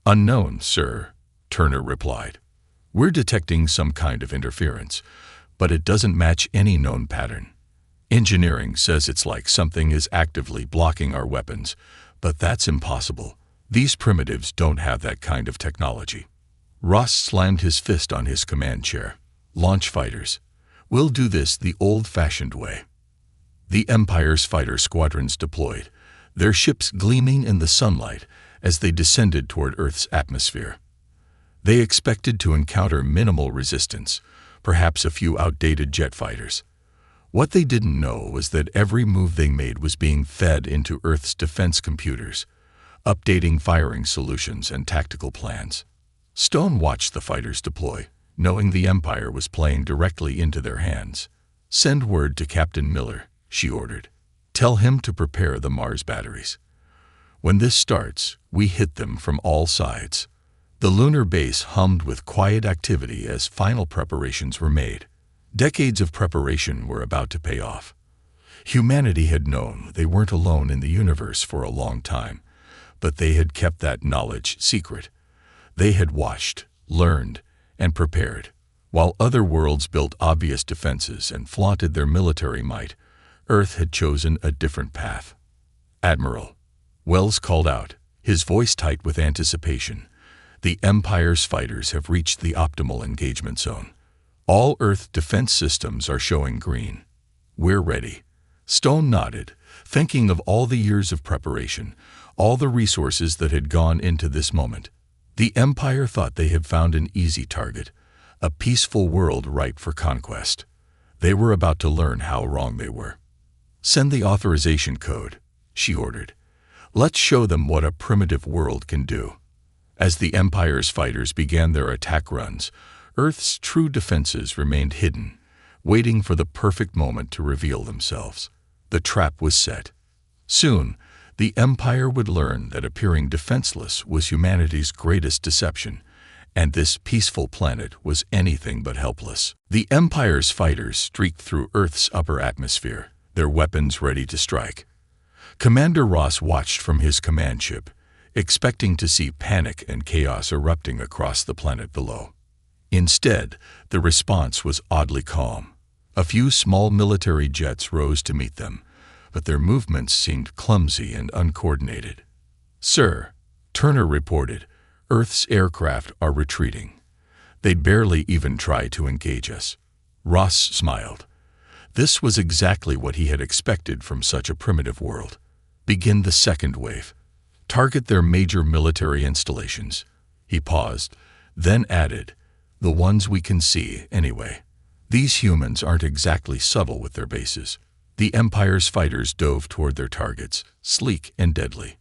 "Unknown, sir," Turner replied. "We're detecting some kind of interference, but it doesn't match any known pattern. Engineering says it's like something is actively blocking our weapons, but that's impossible. These primitives don't have that kind of technology." Ross slammed his fist on his command chair. "Launch fighters. We'll do this the old-fashioned way." The Empire's fighter squadrons deployed, their ships gleaming in the sunlight as they descended toward Earth's atmosphere. They expected to encounter minimal resistance, perhaps a few outdated jet fighters. What they didn't know was that every move they made was being fed into Earth's defense computers, updating firing solutions and tactical plans. Stone watched the fighters deploy, knowing the Empire was playing directly into their hands. "Send word to Captain Miller," she ordered. "Tell him to prepare the Mars batteries. When this starts, we hit them from all sides." The lunar base hummed with quiet activity as final preparations were made. Decades of preparation were about to pay off. Humanity had known they weren't alone in the universe for a long time, but they had kept that knowledge secret. They had watched, learned, and prepared. While other worlds built obvious defenses and flaunted their military might, Earth had chosen a different path. "Admiral," Wells called out, his voice tight with anticipation, "the Empire's fighters have reached the optimal engagement zone. All Earth defense systems are showing green. We're ready." Stone nodded, thinking of all the years of preparation, all the resources that had gone into this moment. The Empire thought they had found an easy target, a peaceful world ripe for conquest. They were about to learn how wrong they were. "Send the authorization code," she ordered. "Let's show them what a primitive world can do." As the Empire's fighters began their attack runs, Earth's true defenses remained hidden, waiting for the perfect moment to reveal themselves. The trap was set. Soon, the Empire would learn that appearing defenseless was humanity's greatest deception, and this peaceful planet was anything but helpless. The Empire's fighters streaked through Earth's upper atmosphere, their weapons ready to strike. Commander Ross watched from his command ship, expecting to see panic and chaos erupting across the planet below. Instead, the response was oddly calm. A few small military jets rose to meet them, but their movements seemed clumsy and uncoordinated. "Sir," Turner reported, "Earth's aircraft are retreating. They'd barely even try to engage us." Ross smiled. This was exactly what he had expected from such a primitive world. "Begin the second wave. Target their major military installations." He paused, then added, "The ones we can see, anyway." These humans aren't exactly subtle with their bases. The Empire's fighters dove toward their targets, sleek and deadly.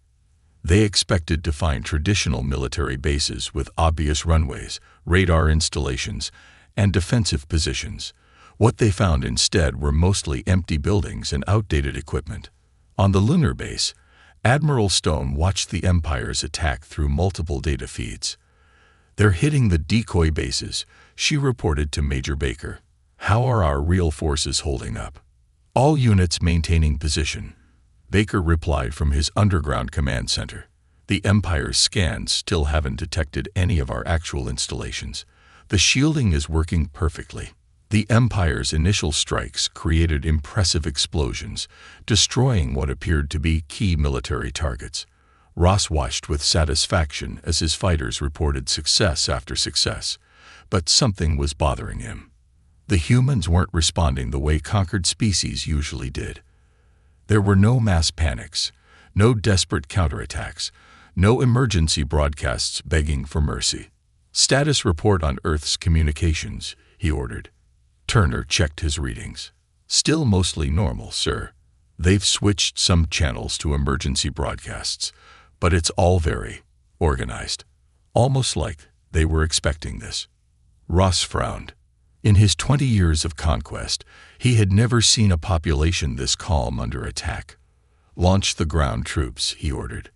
They expected to find traditional military bases with obvious runways, radar installations, and defensive positions. What they found instead were mostly empty buildings and outdated equipment. On the lunar base, Admiral Stone watched the Empire's attack through multiple data feeds. "They're hitting the decoy bases," she reported to Major Baker. "How are our real forces holding up?" "All units maintaining position," Baker replied from his underground command center. "The Empire's scans still haven't detected any of our actual installations. The shielding is working perfectly." The Empire's initial strikes created impressive explosions, destroying what appeared to be key military targets. Ross watched with satisfaction as his fighters reported success after success, but something was bothering him. The humans weren't responding the way conquered species usually did. There were no mass panics, no desperate counterattacks, no emergency broadcasts begging for mercy. "Status report on Earth's communications," he ordered. Turner checked his readings. "Still mostly normal, sir. They've switched some channels to emergency broadcasts, but it's all very organized. Almost like they were expecting this." Ross frowned. In his 20 years of conquest, he had never seen a population this calm under attack. "Launch the ground troops," he ordered.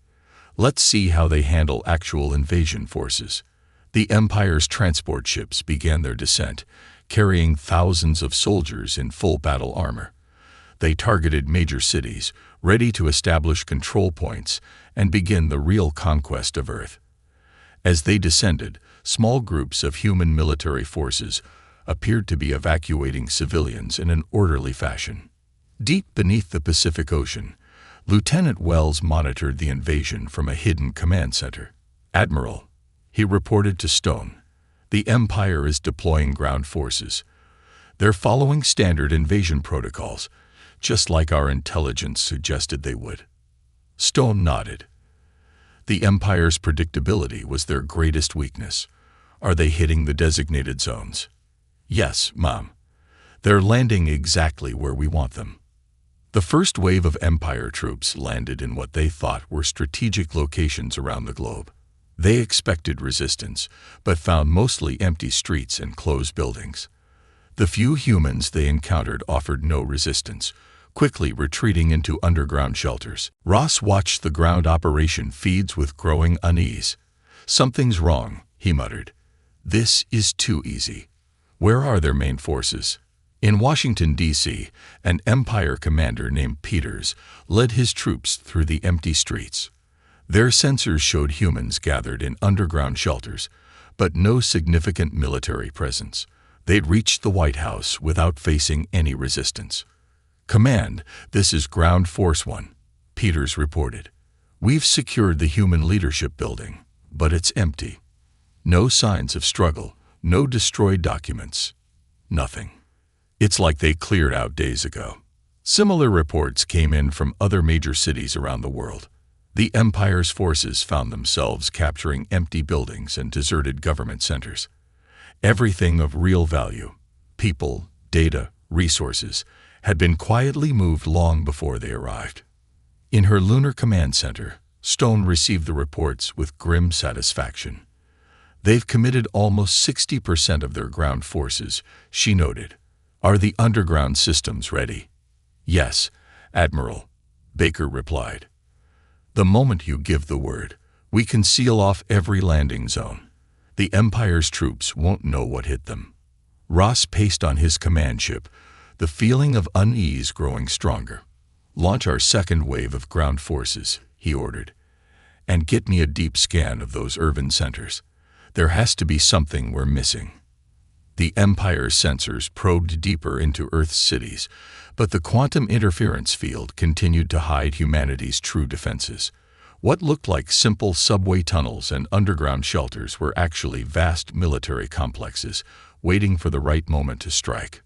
"Let's see how they handle actual invasion forces." The Empire's transport ships began their descent, carrying thousands of soldiers in full battle armor. They targeted major cities, ready to establish control points and begin the real conquest of Earth. As they descended, small groups of human military forces appeared to be evacuating civilians in an orderly fashion. Deep beneath the Pacific Ocean, Lieutenant Wells monitored the invasion from a hidden command center. "Admiral," he reported to Stone, "the Empire is deploying ground forces. They're following standard invasion protocols, just like our intelligence suggested they would." Stone nodded. The Empire's predictability was their greatest weakness. "Are they hitting the designated zones?" "Yes, Mom. They're landing exactly where we want them." The first wave of Empire troops landed in what they thought were strategic locations around the globe. They expected resistance, but found mostly empty streets and closed buildings. The few humans they encountered offered no resistance, quickly retreating into underground shelters. Ross watched the ground operation feeds with growing unease. "Something's wrong," he muttered. "This is too easy." Where are their main forces? In Washington, D.C., an Empire commander named Peters led his troops through the empty streets. Their sensors showed humans gathered in underground shelters, but no significant military presence. They'd reached the White House without facing any resistance. "Command, this is Ground Force 1, Peters reported. "We've secured the human leadership building, but it's empty. No signs of struggle, no destroyed documents. Nothing. It's like they cleared out days ago." Similar reports came in from other major cities around the world. The Empire's forces found themselves capturing empty buildings and deserted government centers. Everything of real value, people, data, resources, had been quietly moved long before they arrived. In her lunar command center, Stone received the reports with grim satisfaction. "They've committed almost 60% of their ground forces," she noted. "Are the underground systems ready?" "Yes, Admiral," Baker replied. "The moment you give the word, we can seal off every landing zone. The Empire's troops won't know what hit them." Ross paced on his command ship, the feeling of unease growing stronger. "Launch our second wave of ground forces," he ordered, "and get me a deep scan of those urban centers. There has to be something we're missing." The Empire's sensors probed deeper into Earth's cities, but the quantum interference field continued to hide humanity's true defenses. What looked like simple subway tunnels and underground shelters were actually vast military complexes, waiting for the right moment to strike.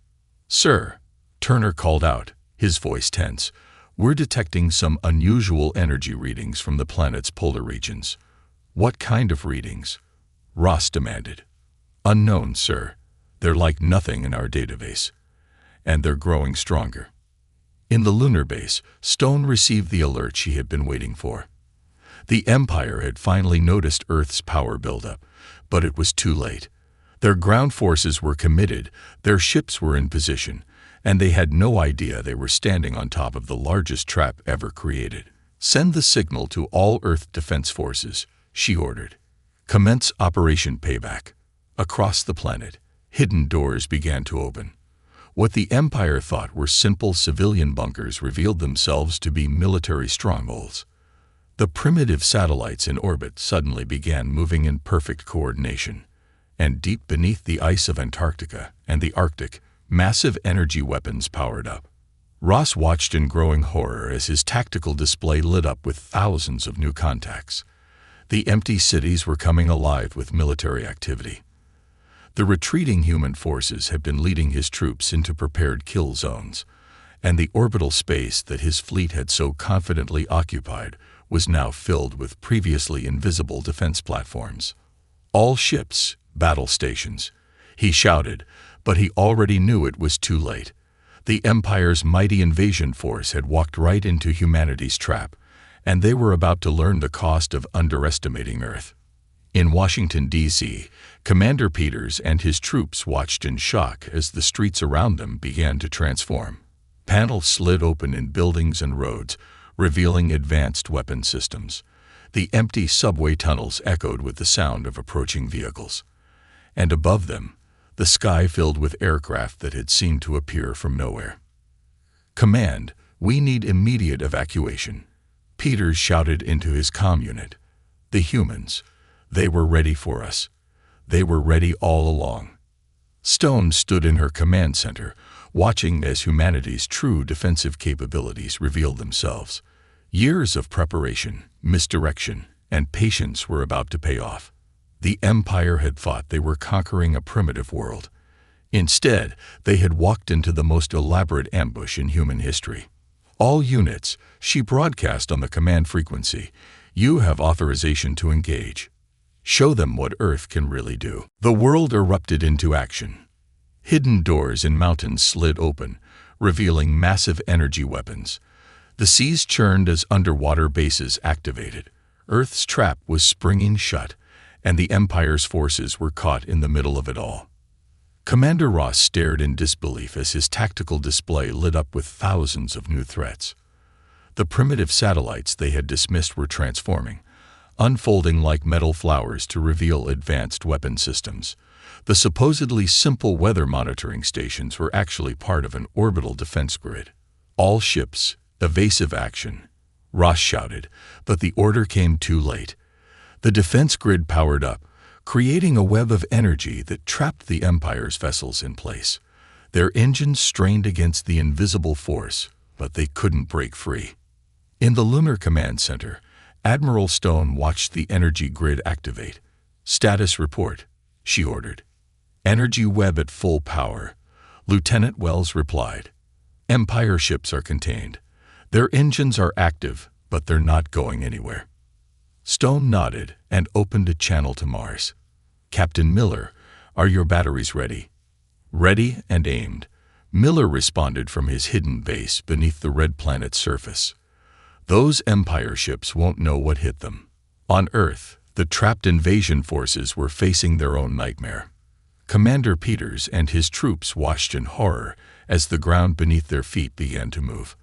"Sir," Turner called out, his voice tense, "we're detecting some unusual energy readings from the planet's polar regions." "What kind of readings?" Ross demanded. "Unknown, sir. They're like nothing in our database. And they're growing stronger." In the lunar base, Stone received the alert she had been waiting for. The Empire had finally noticed Earth's power buildup, but it was too late. Their ground forces were committed, their ships were in position, and they had no idea they were standing on top of the largest trap ever created. "Send the signal to all Earth defense forces," she ordered. "Commence Operation Payback." Across the planet, hidden doors began to open. What the Empire thought were simple civilian bunkers revealed themselves to be military strongholds. The primitive satellites in orbit suddenly began moving in perfect coordination, and deep beneath the ice of Antarctica and the Arctic, massive energy weapons powered up. Ross watched in growing horror as his tactical display lit up with thousands of new contacts. The empty cities were coming alive with military activity. The retreating human forces had been leading his troops into prepared kill zones, and the orbital space that his fleet had so confidently occupied was now filled with previously invisible defense platforms. "All ships, battle stations," he shouted, but he already knew it was too late. The Empire's mighty invasion force had walked right into humanity's trap, and they were about to learn the cost of underestimating Earth. In Washington, D.C., Commander Peters and his troops watched in shock as the streets around them began to transform. Panels slid open in buildings and roads, revealing advanced weapon systems. The empty subway tunnels echoed with the sound of approaching vehicles. And above them, the sky filled with aircraft that had seemed to appear from nowhere. "Command, we need immediate evacuation," Peters shouted into his comm unit. The humans, they were ready for us. They were ready all along. Stone stood in her command center, watching as humanity's true defensive capabilities revealed themselves. Years of preparation, misdirection, and patience were about to pay off. The Empire had thought they were conquering a primitive world. Instead, they had walked into the most elaborate ambush in human history. "All units," she broadcast on the command frequency, "you have authorization to engage. Show them what Earth can really do." The world erupted into action. Hidden doors in mountains slid open, revealing massive energy weapons. The seas churned as underwater bases activated. Earth's trap was springing shut, and the Empire's forces were caught in the middle of it all. Commander Ross stared in disbelief as his tactical display lit up with thousands of new threats. The primitive satellites they had dismissed were transforming, unfolding like metal flowers to reveal advanced weapon systems. The supposedly simple weather monitoring stations were actually part of an orbital defense grid. "All ships, evasive action," Ross shouted, but the order came too late. The defense grid powered up, creating a web of energy that trapped the Empire's vessels in place. Their engines strained against the invisible force, but they couldn't break free. In the Lunar Command Center, Admiral Stone watched the energy grid activate. "Status report," she ordered. "Energy web at full power," Lieutenant Wells replied. "Empire ships are contained. Their engines are active, but they're not going anywhere." Stone nodded and opened a channel to Mars. "Captain Miller, are your batteries ready?" "Ready and aimed," Miller responded from his hidden base beneath the red planet's surface. "Those Empire ships won't know what hit them." On Earth, the trapped invasion forces were facing their own nightmare. Commander Peters and his troops watched in horror as the ground beneath their feet began to move.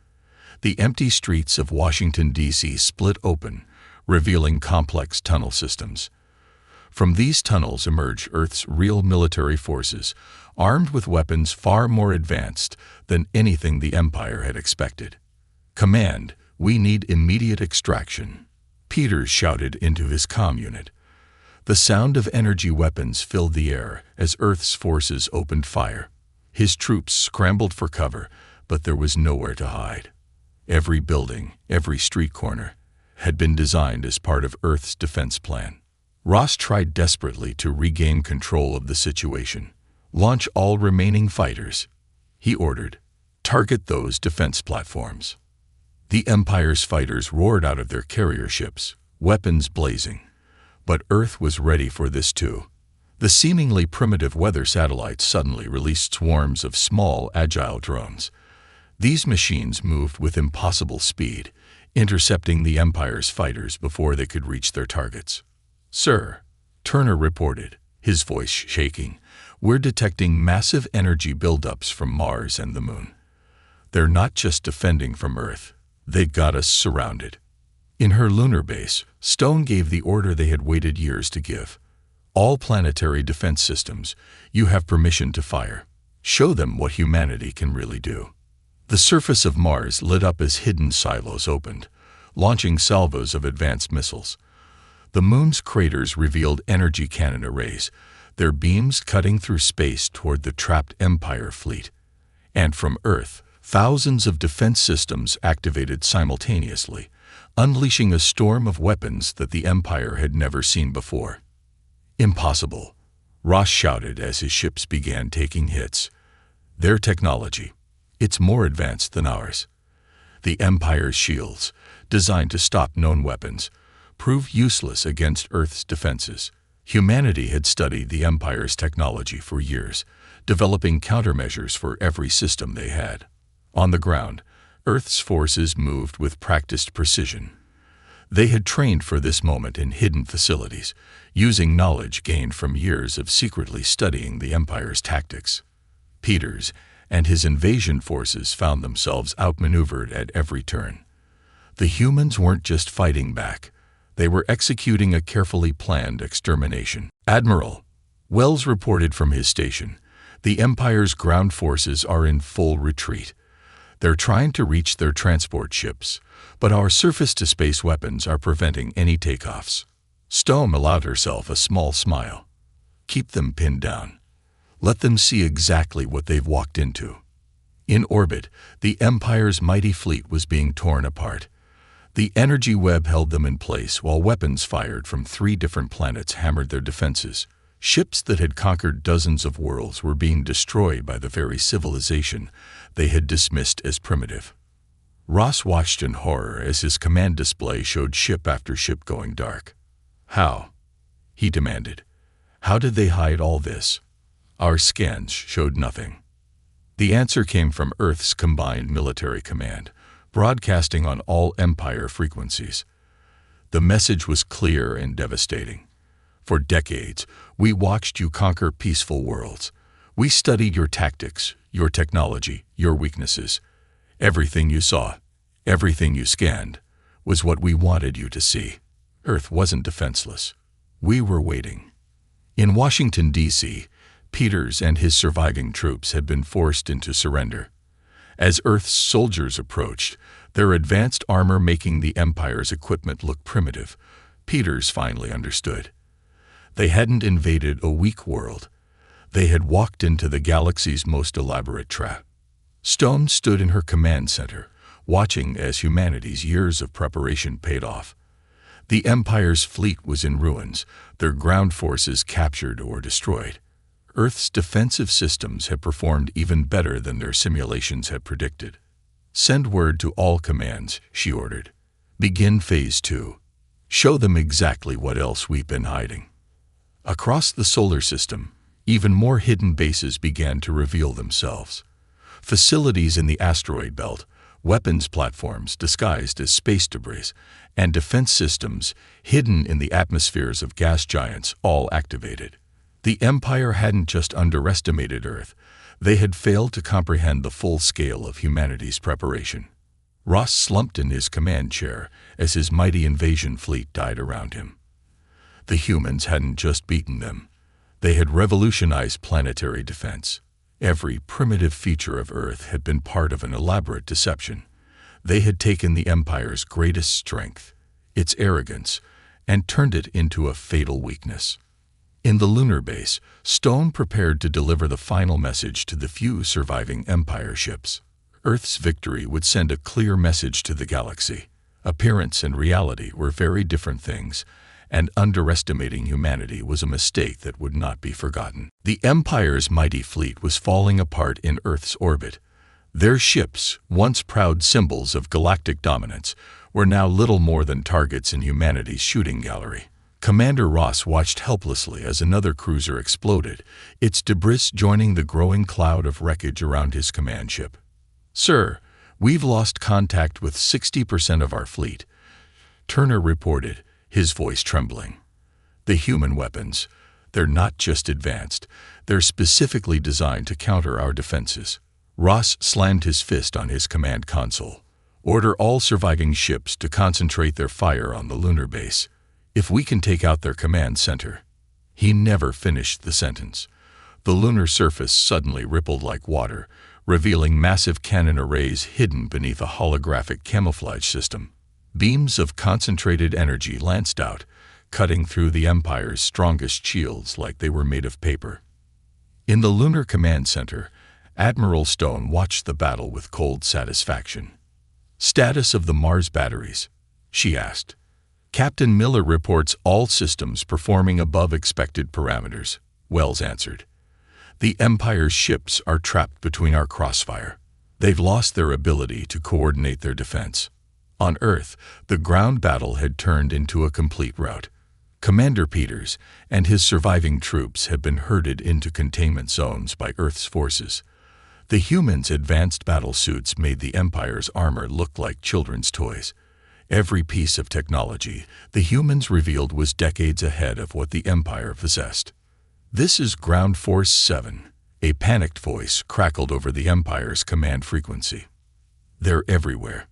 The empty streets of Washington, D.C. split open, revealing complex tunnel systems. From these tunnels emerged Earth's real military forces, armed with weapons far more advanced than anything the Empire had expected. "Command, we need immediate extraction," Peters shouted into his comm unit. The sound of energy weapons filled the air as Earth's forces opened fire. His troops scrambled for cover, but there was nowhere to hide. Every building, every street corner, had been designed as part of Earth's defense plan. Ross tried desperately to regain control of the situation. "Launch all remaining fighters," he ordered. "Target those defense platforms." The Empire's fighters roared out of their carrier ships, weapons blazing. But Earth was ready for this too. The seemingly primitive weather satellites suddenly released swarms of small, agile drones. These machines moved with impossible speed, intercepting the Empire's fighters before they could reach their targets. "Sir," Turner reported, his voice shaking, "we're detecting massive energy buildups from Mars and the Moon. They're not just defending from Earth. They've got us surrounded." In her lunar base, Stone gave the order they had waited years to give. "All planetary defense systems, you have permission to fire. Show them what humanity can really do." The surface of Mars lit up as hidden silos opened, launching salvos of advanced missiles. The Moon's craters revealed energy cannon arrays, their beams cutting through space toward the trapped Empire fleet. And from Earth, thousands of defense systems activated simultaneously, unleashing a storm of weapons that the Empire had never seen before. "Impossible," Ross shouted as his ships began taking hits. "Their technology, it's more advanced than ours." The Empire's shields, designed to stop known weapons, proved useless against Earth's defenses. Humanity had studied the Empire's technology for years, developing countermeasures for every system they had. On the ground, Earth's forces moved with practiced precision. They had trained for this moment in hidden facilities, using knowledge gained from years of secretly studying the Empire's tactics. Peters and his invasion forces found themselves outmaneuvered at every turn. The humans weren't just fighting back. They were executing a carefully planned extermination. "Admiral," Wells reported from his station, "the Empire's ground forces are in full retreat. They're trying to reach their transport ships, but our surface-to-space weapons are preventing any takeoffs." Stone allowed herself a small smile. "Keep them pinned down. Let them see exactly what they've walked into." In orbit, the Empire's mighty fleet was being torn apart. The energy web held them in place while weapons fired from 3 different planets hammered their defenses. Ships that had conquered dozens of worlds were being destroyed by the very civilization they had dismissed as primitive. Ross watched in horror as his command display showed ship after ship going dark. "How?" he demanded. "How did they hide all this?" "Our scans showed nothing." The answer came from Earth's combined military command, broadcasting on all Empire frequencies. The message was clear and devastating. "For decades, we watched you conquer peaceful worlds. We studied your tactics, your technology, your weaknesses. Everything you saw, everything you scanned, was what we wanted you to see. Earth wasn't defenseless. We were waiting." In Washington, D.C., Peters and his surviving troops had been forced into surrender. As Earth's soldiers approached, their advanced armor making the Empire's equipment look primitive, Peters finally understood. They hadn't invaded a weak world. They had walked into the galaxy's most elaborate trap. Stone stood in her command center, watching as humanity's years of preparation paid off. The Empire's fleet was in ruins, their ground forces captured or destroyed. Earth's defensive systems had performed even better than their simulations had predicted. "Send word to all commands," she ordered. "Begin Phase 2. Show them exactly what else we've been hiding." Across the solar system, even more hidden bases began to reveal themselves. Facilities in the asteroid belt, weapons platforms disguised as space debris, and defense systems hidden in the atmospheres of gas giants all activated. The Empire hadn't just underestimated Earth, they had failed to comprehend the full scale of humanity's preparation. Ross slumped in his command chair as his mighty invasion fleet died around him. The humans hadn't just beaten them, they had revolutionized planetary defense. Every primitive feature of Earth had been part of an elaborate deception. They had taken the Empire's greatest strength, its arrogance, and turned it into a fatal weakness. In the lunar base, Stone prepared to deliver the final message to the few surviving Empire ships. Earth's victory would send a clear message to the galaxy. Appearance and reality were very different things, and underestimating humanity was a mistake that would not be forgotten. The Empire's mighty fleet was falling apart in Earth's orbit. Their ships, once proud symbols of galactic dominance, were now little more than targets in humanity's shooting gallery. Commander Ross watched helplessly as another cruiser exploded, its debris joining the growing cloud of wreckage around his command ship. "Sir, we've lost contact with 60% of our fleet," Turner reported, his voice trembling. "The human weapons, they're not just advanced, they're specifically designed to counter our defenses." Ross slammed his fist on his command console. "Order all surviving ships to concentrate their fire on the lunar base. If we can take out their command center." He never finished the sentence. The lunar surface suddenly rippled like water, revealing massive cannon arrays hidden beneath a holographic camouflage system. Beams of concentrated energy lanced out, cutting through the Empire's strongest shields like they were made of paper. In the lunar command center, Admiral Stone watched the battle with cold satisfaction. "Status of the Mars batteries?" she asked. "Captain Miller reports all systems performing above expected parameters," Wells answered. "The Empire's ships are trapped between our crossfire. They've lost their ability to coordinate their defense." On Earth, the ground battle had turned into a complete rout. Commander Peters and his surviving troops had been herded into containment zones by Earth's forces. The humans' advanced battle suits made the Empire's armor look like children's toys. Every piece of technology the humans revealed was decades ahead of what the Empire possessed. "This is Ground Force 7, a panicked voice crackled over the Empire's command frequency. "They're everywhere.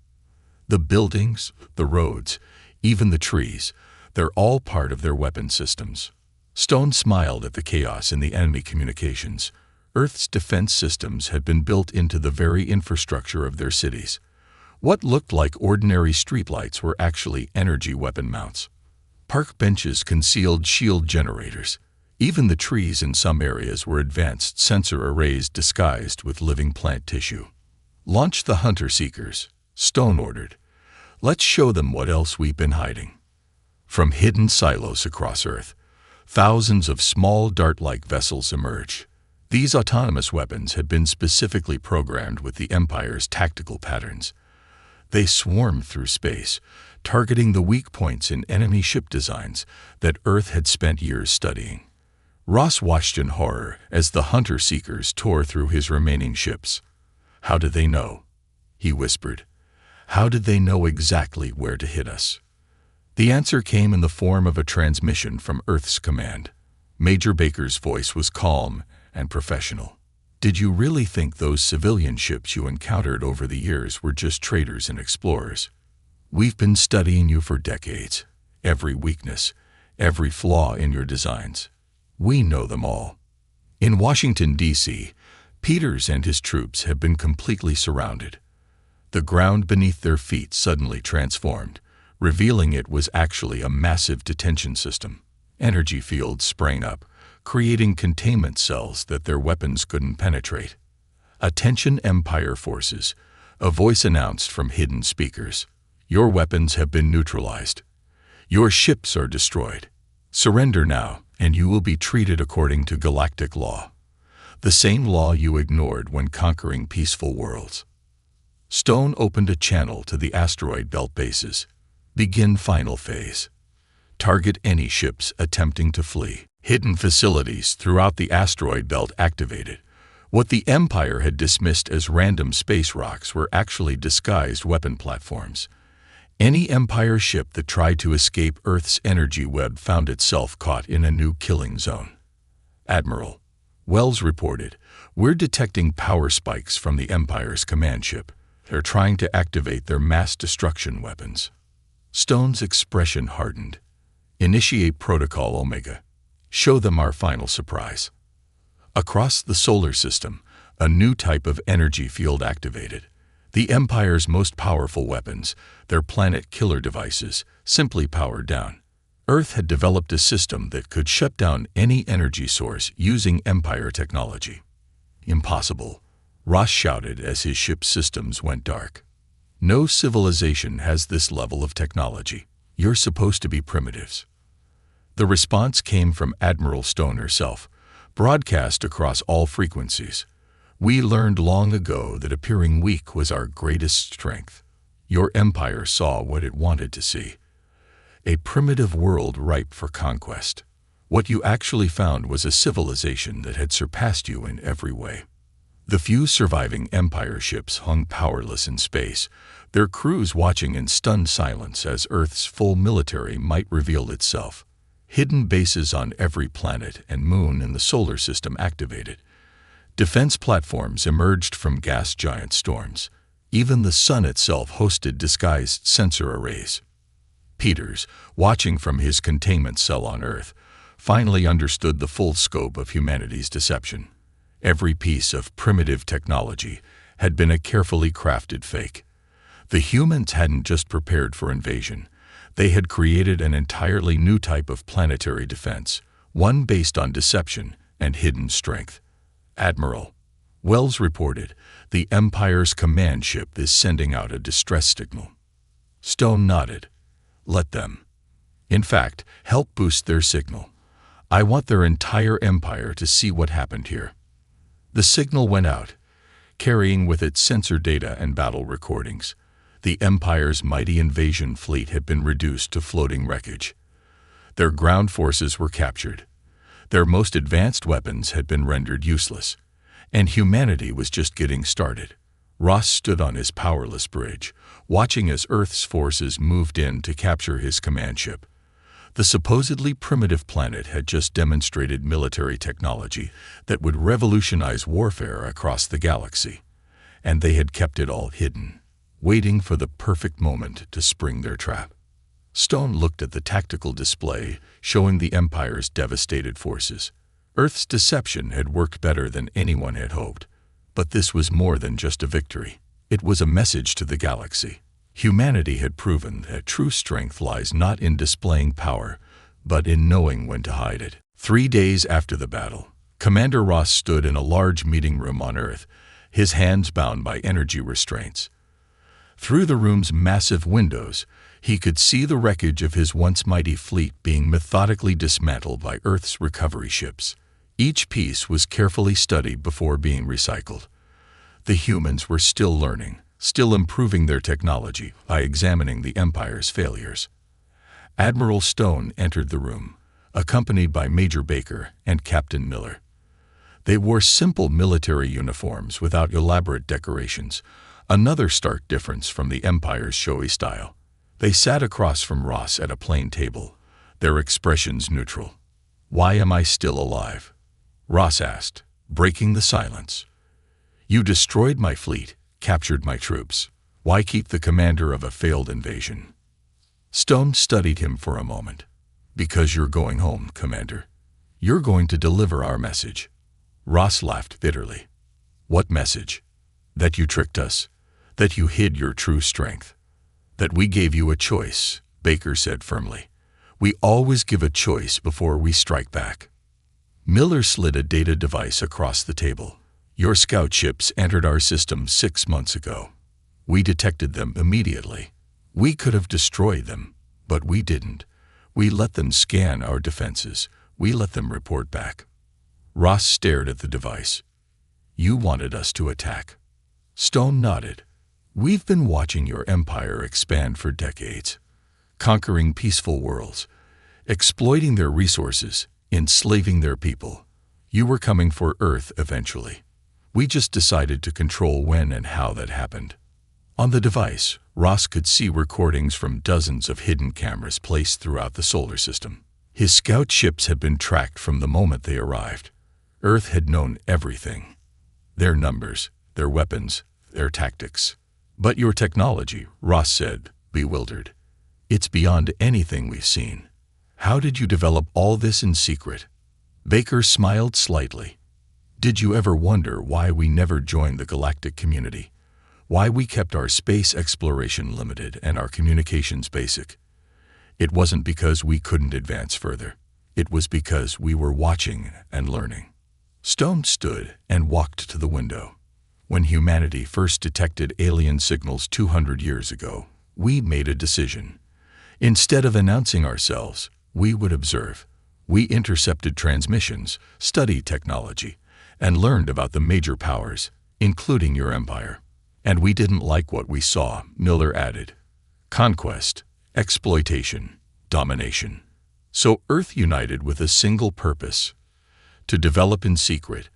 The buildings, the roads, even the trees, they're all part of their weapon systems." Stone smiled at the chaos in the enemy communications. Earth's defense systems had been built into the very infrastructure of their cities. What looked like ordinary streetlights were actually energy weapon mounts. Park benches concealed shield generators. Even the trees in some areas were advanced sensor arrays disguised with living plant tissue. "Launch the hunter-seekers," Stone ordered. "Let's show them what else we've been hiding." From hidden silos across Earth, thousands of small dart-like vessels emerged. These autonomous weapons had been specifically programmed with the Empire's tactical patterns. They swarmed through space, targeting the weak points in enemy ship designs that Earth had spent years studying. Ross watched in horror as the hunter-seekers tore through his remaining ships. "How did they know?" he whispered. "How did they know exactly where to hit us?" The answer came in the form of a transmission from Earth's command. Major Baker's voice was calm and professional. "Did you really think those civilian ships you encountered over the years were just traders and explorers? We've been studying you for decades. Every weakness, every flaw in your designs. We know them all." In Washington, D.C., Peters and his troops had been completely surrounded. The ground beneath their feet suddenly transformed, revealing it was actually a massive detention system. Energy fields sprang up, creating containment cells that their weapons couldn't penetrate. "Attention Empire forces," a voice announced from hidden speakers. "Your weapons have been neutralized. Your ships are destroyed. Surrender now, and you will be treated according to galactic law. The same law you ignored when conquering peaceful worlds." Stone opened a channel to the asteroid belt bases. "Begin final phase. Target any ships attempting to flee." Hidden facilities throughout the asteroid belt activated. What the Empire had dismissed as random space rocks were actually disguised weapon platforms. Any Empire ship that tried to escape Earth's energy web found itself caught in a new killing zone. "Admiral," Wells reported, "we're detecting power spikes from the Empire's command ship. They're trying to activate their mass destruction weapons." Stone's expression hardened. "Initiate Protocol Omega. Show them our final surprise." Across the solar system, a new type of energy field activated. The Empire's most powerful weapons, their planet killer devices, simply powered down. Earth had developed a system that could shut down any energy source using Empire technology. Impossible, Ross shouted as his ship's systems went dark. No civilization has this level of technology. You're supposed to be primitives. The response came from Admiral Stone herself, broadcast across all frequencies. We learned long ago that appearing weak was our greatest strength. Your empire saw what it wanted to see. A primitive world ripe for conquest. What you actually found was a civilization that had surpassed you in every way. The few surviving Empire ships hung powerless in space, their crews watching in stunned silence as Earth's full military might reveal itself. Hidden bases on every planet and moon in the solar system activated. Defense platforms emerged from gas giant storms. Even the sun itself hosted disguised sensor arrays. Peters, watching from his containment cell on Earth, finally understood the full scope of humanity's deception. Every piece of primitive technology had been a carefully crafted fake. The humans hadn't just prepared for invasion. They had created an entirely new type of planetary defense, one based on deception and hidden strength. Admiral, Wells reported, the Empire's command ship is sending out a distress signal. Stone nodded. Let them. In fact, help boost their signal. I want their entire empire to see what happened here. The signal went out, carrying with it sensor data and battle recordings. The Empire's mighty invasion fleet had been reduced to floating wreckage. Their ground forces were captured. Their most advanced weapons had been rendered useless, and humanity was just getting started. Ross stood on his powerless bridge, watching as Earth's forces moved in to capture his command ship. The supposedly primitive planet had just demonstrated military technology that would revolutionize warfare across the galaxy, and they had kept it all hidden, waiting for the perfect moment to spring their trap. Stone looked at the tactical display, showing the Empire's devastated forces. Earth's deception had worked better than anyone had hoped. But this was more than just a victory. It was a message to the galaxy. Humanity had proven that true strength lies not in displaying power, but in knowing when to hide it. 3 days after the battle, Commander Ross stood in a large meeting room on Earth, his hands bound by energy restraints. Through the room's massive windows, he could see the wreckage of his once mighty fleet being methodically dismantled by Earth's recovery ships. Each piece was carefully studied before being recycled. The humans were still learning, still improving their technology by examining the Empire's failures. Admiral Stone entered the room, accompanied by Major Baker and Captain Miller. They wore simple military uniforms without elaborate decorations, another stark difference from the Empire's showy style. They sat across from Ross at a plain table, their expressions neutral. "Why am I still alive?" Ross asked, breaking the silence. "You destroyed my fleet, captured my troops. Why keep the commander of a failed invasion?" Stone studied him for a moment. "Because you're going home, Commander. You're going to deliver our message." Ross laughed bitterly. "What message? That you tricked us, that you hid your true strength, that we gave you a choice," Baker said firmly. "We always give a choice before we strike back." Miller slid a data device across the table. "Your scout ships entered our system 6 months ago. We detected them immediately. We could have destroyed them, but we didn't. We let them scan our defenses. We let them report back." Ross stared at the device. "You wanted us to attack." Stone nodded. "We've been watching your empire expand for decades, conquering peaceful worlds, exploiting their resources, enslaving their people. You were coming for Earth eventually. We just decided to control when and how that happened." On the device, Ross could see recordings from dozens of hidden cameras placed throughout the solar system. His scout ships had been tracked from the moment they arrived. Earth had known everything. Their numbers, their weapons, their tactics. "But your technology," Ross said, bewildered. "It's beyond anything we've seen. How did you develop all this in secret?" Baker smiled slightly. "Did you ever wonder why we never joined the galactic community? Why we kept our space exploration limited and our communications basic? It wasn't because we couldn't advance further. It was because we were watching and learning. Stone stood and walked to the window. When humanity first detected alien signals 200 years ago, we made a decision. Instead of announcing ourselves, we would observe. We intercepted transmissions, studied technology, and learned about the major powers, including your empire. And we didn't like what we saw, Miller added. Conquest, exploitation, domination. So Earth united with a single purpose: to develop in secret,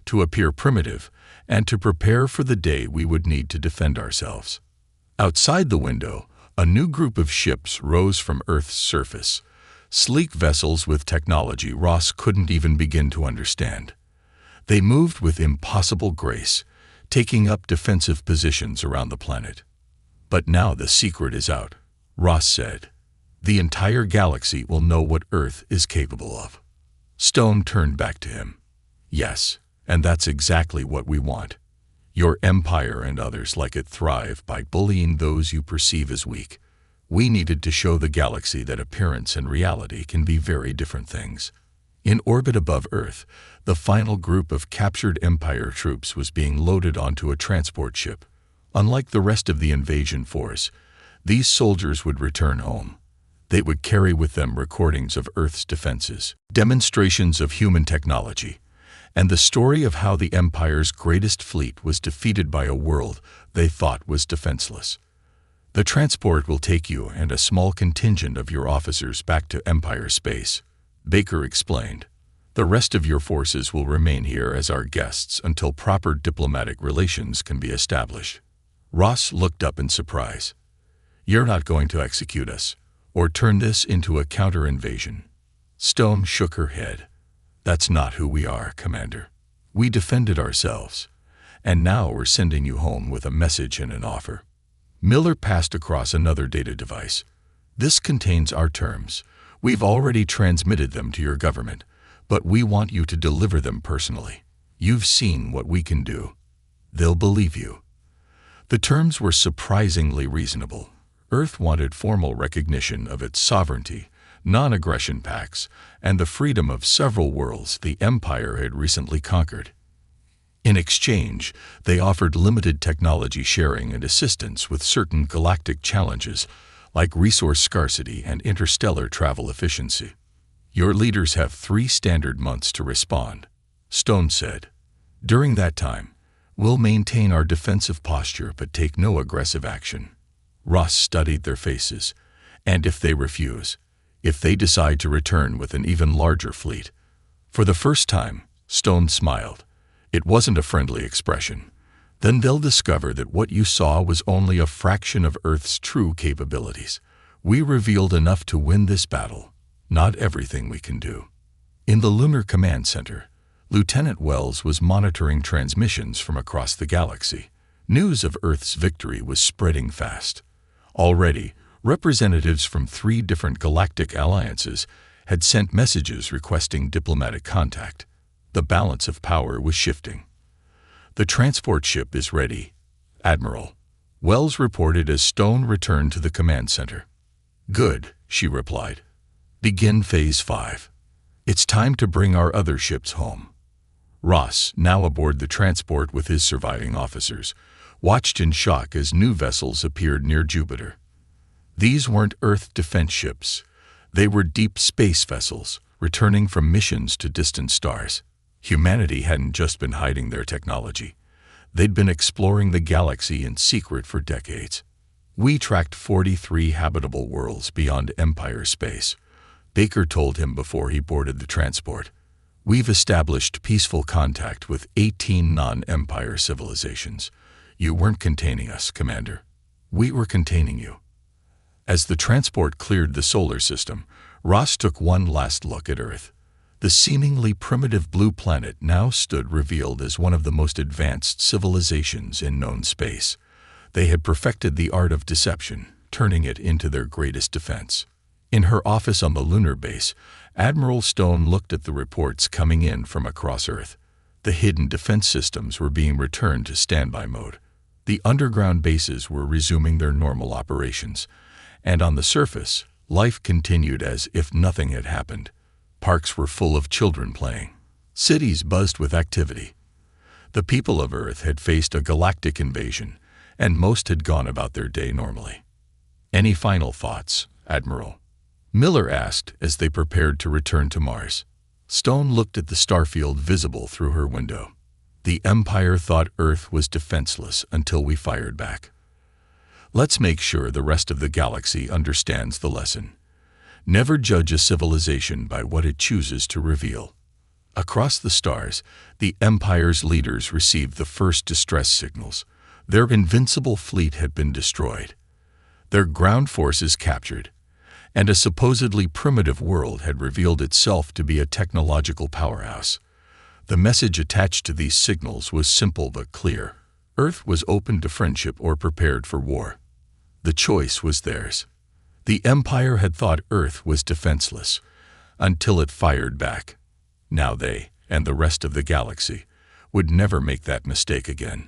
to appear primitive, and to prepare for the day we would need to defend ourselves. Outside the window, a new group of ships rose from Earth's surface, sleek vessels with technology Ross couldn't even begin to understand. They moved with impossible grace, taking up defensive positions around the planet. But now the secret is out, Ross said. The entire galaxy will know what Earth is capable of. Stone turned back to him. Yes, and that's exactly what we want. Your empire and others like it thrive by bullying those you perceive as weak. We needed to show the galaxy that appearance and reality can be very different things. In orbit above Earth, the final group of captured Empire troops was being loaded onto a transport ship. Unlike the rest of the invasion force, these soldiers would return home. They would carry with them recordings of Earth's defenses, demonstrations of human technology, and the story of how the Empire's greatest fleet was defeated by a world they thought was defenseless. The transport will take you and a small contingent of your officers back to Empire space, Baker explained. The rest of your forces will remain here as our guests until proper diplomatic relations can be established. Ross looked up in surprise. You're not going to execute us, or turn this into a counter-invasion? Stone shook her head. That's not who we are, Commander. We defended ourselves, and now we're sending you home with a message and an offer. Miller passed across another data device. This contains our terms. We've already transmitted them to your government, but we want you to deliver them personally. You've seen what we can do. They'll believe you. The terms were surprisingly reasonable. Earth wanted formal recognition of its sovereignty, non-aggression pacts, and the freedom of several worlds the Empire had recently conquered. In exchange, they offered limited technology sharing and assistance with certain galactic challenges, like resource scarcity and interstellar travel efficiency. Your leaders have 3 standard months to respond, Stone said. During that time, we'll maintain our defensive posture but take no aggressive action. Ross studied their faces, and if they refuse, if they decide to return with an even larger fleet. For the first time, Stone smiled. It wasn't a friendly expression. Then they'll discover that what you saw was only a fraction of Earth's true capabilities. We revealed enough to win this battle, not everything we can do. In the Lunar Command Center, Lieutenant Wells was monitoring transmissions from across the galaxy. News of Earth's victory was spreading fast. Already, representatives from 3 different galactic alliances had sent messages requesting diplomatic contact. The balance of power was shifting. The transport ship is ready, Admiral, Wells reported as Stone returned to the command center. Good, she replied. Begin Phase 5. It's time to bring our other ships home. Ross, now aboard the transport with his surviving officers, watched in shock as new vessels appeared near Jupiter. These weren't Earth defense ships. They were deep space vessels, returning from missions to distant stars. Humanity hadn't just been hiding their technology. They'd been exploring the galaxy in secret for decades. We tracked 43 habitable worlds beyond Empire space, Baker told him before he boarded the transport. We've established peaceful contact with 18 non-Empire civilizations. You weren't containing us, Commander. We were containing you. As the transport cleared the solar system, Ross took one last look at Earth. The seemingly primitive blue planet now stood revealed as one of the most advanced civilizations in known space. They had perfected the art of deception, turning it into their greatest defense. In her office on the lunar base, Admiral Stone looked at the reports coming in from across Earth. The hidden defense systems were being returned to standby mode. The underground bases were resuming their normal operations, and on the surface, Life continued as if nothing had happened. Parks were full of children playing. Cities buzzed with activity. The people of Earth had faced a galactic invasion, and most had gone about their day normally. "Any final thoughts, Admiral?" Miller asked as they prepared to return to Mars. Stone looked at the starfield visible through her window. "The Empire thought Earth was defenseless until we fired back. Let's make sure the rest of the galaxy understands the lesson. Never judge a civilization by what it chooses to reveal." Across the stars, the Empire's leaders received the first distress signals. Their invincible fleet had been destroyed, their ground forces captured, and a supposedly primitive world had revealed itself to be a technological powerhouse. The message attached to these signals was simple but clear. Earth was open to friendship or prepared for war. The choice was theirs. The Empire had thought Earth was defenseless until it fired back. Now they, and the rest of the galaxy, would never make that mistake again.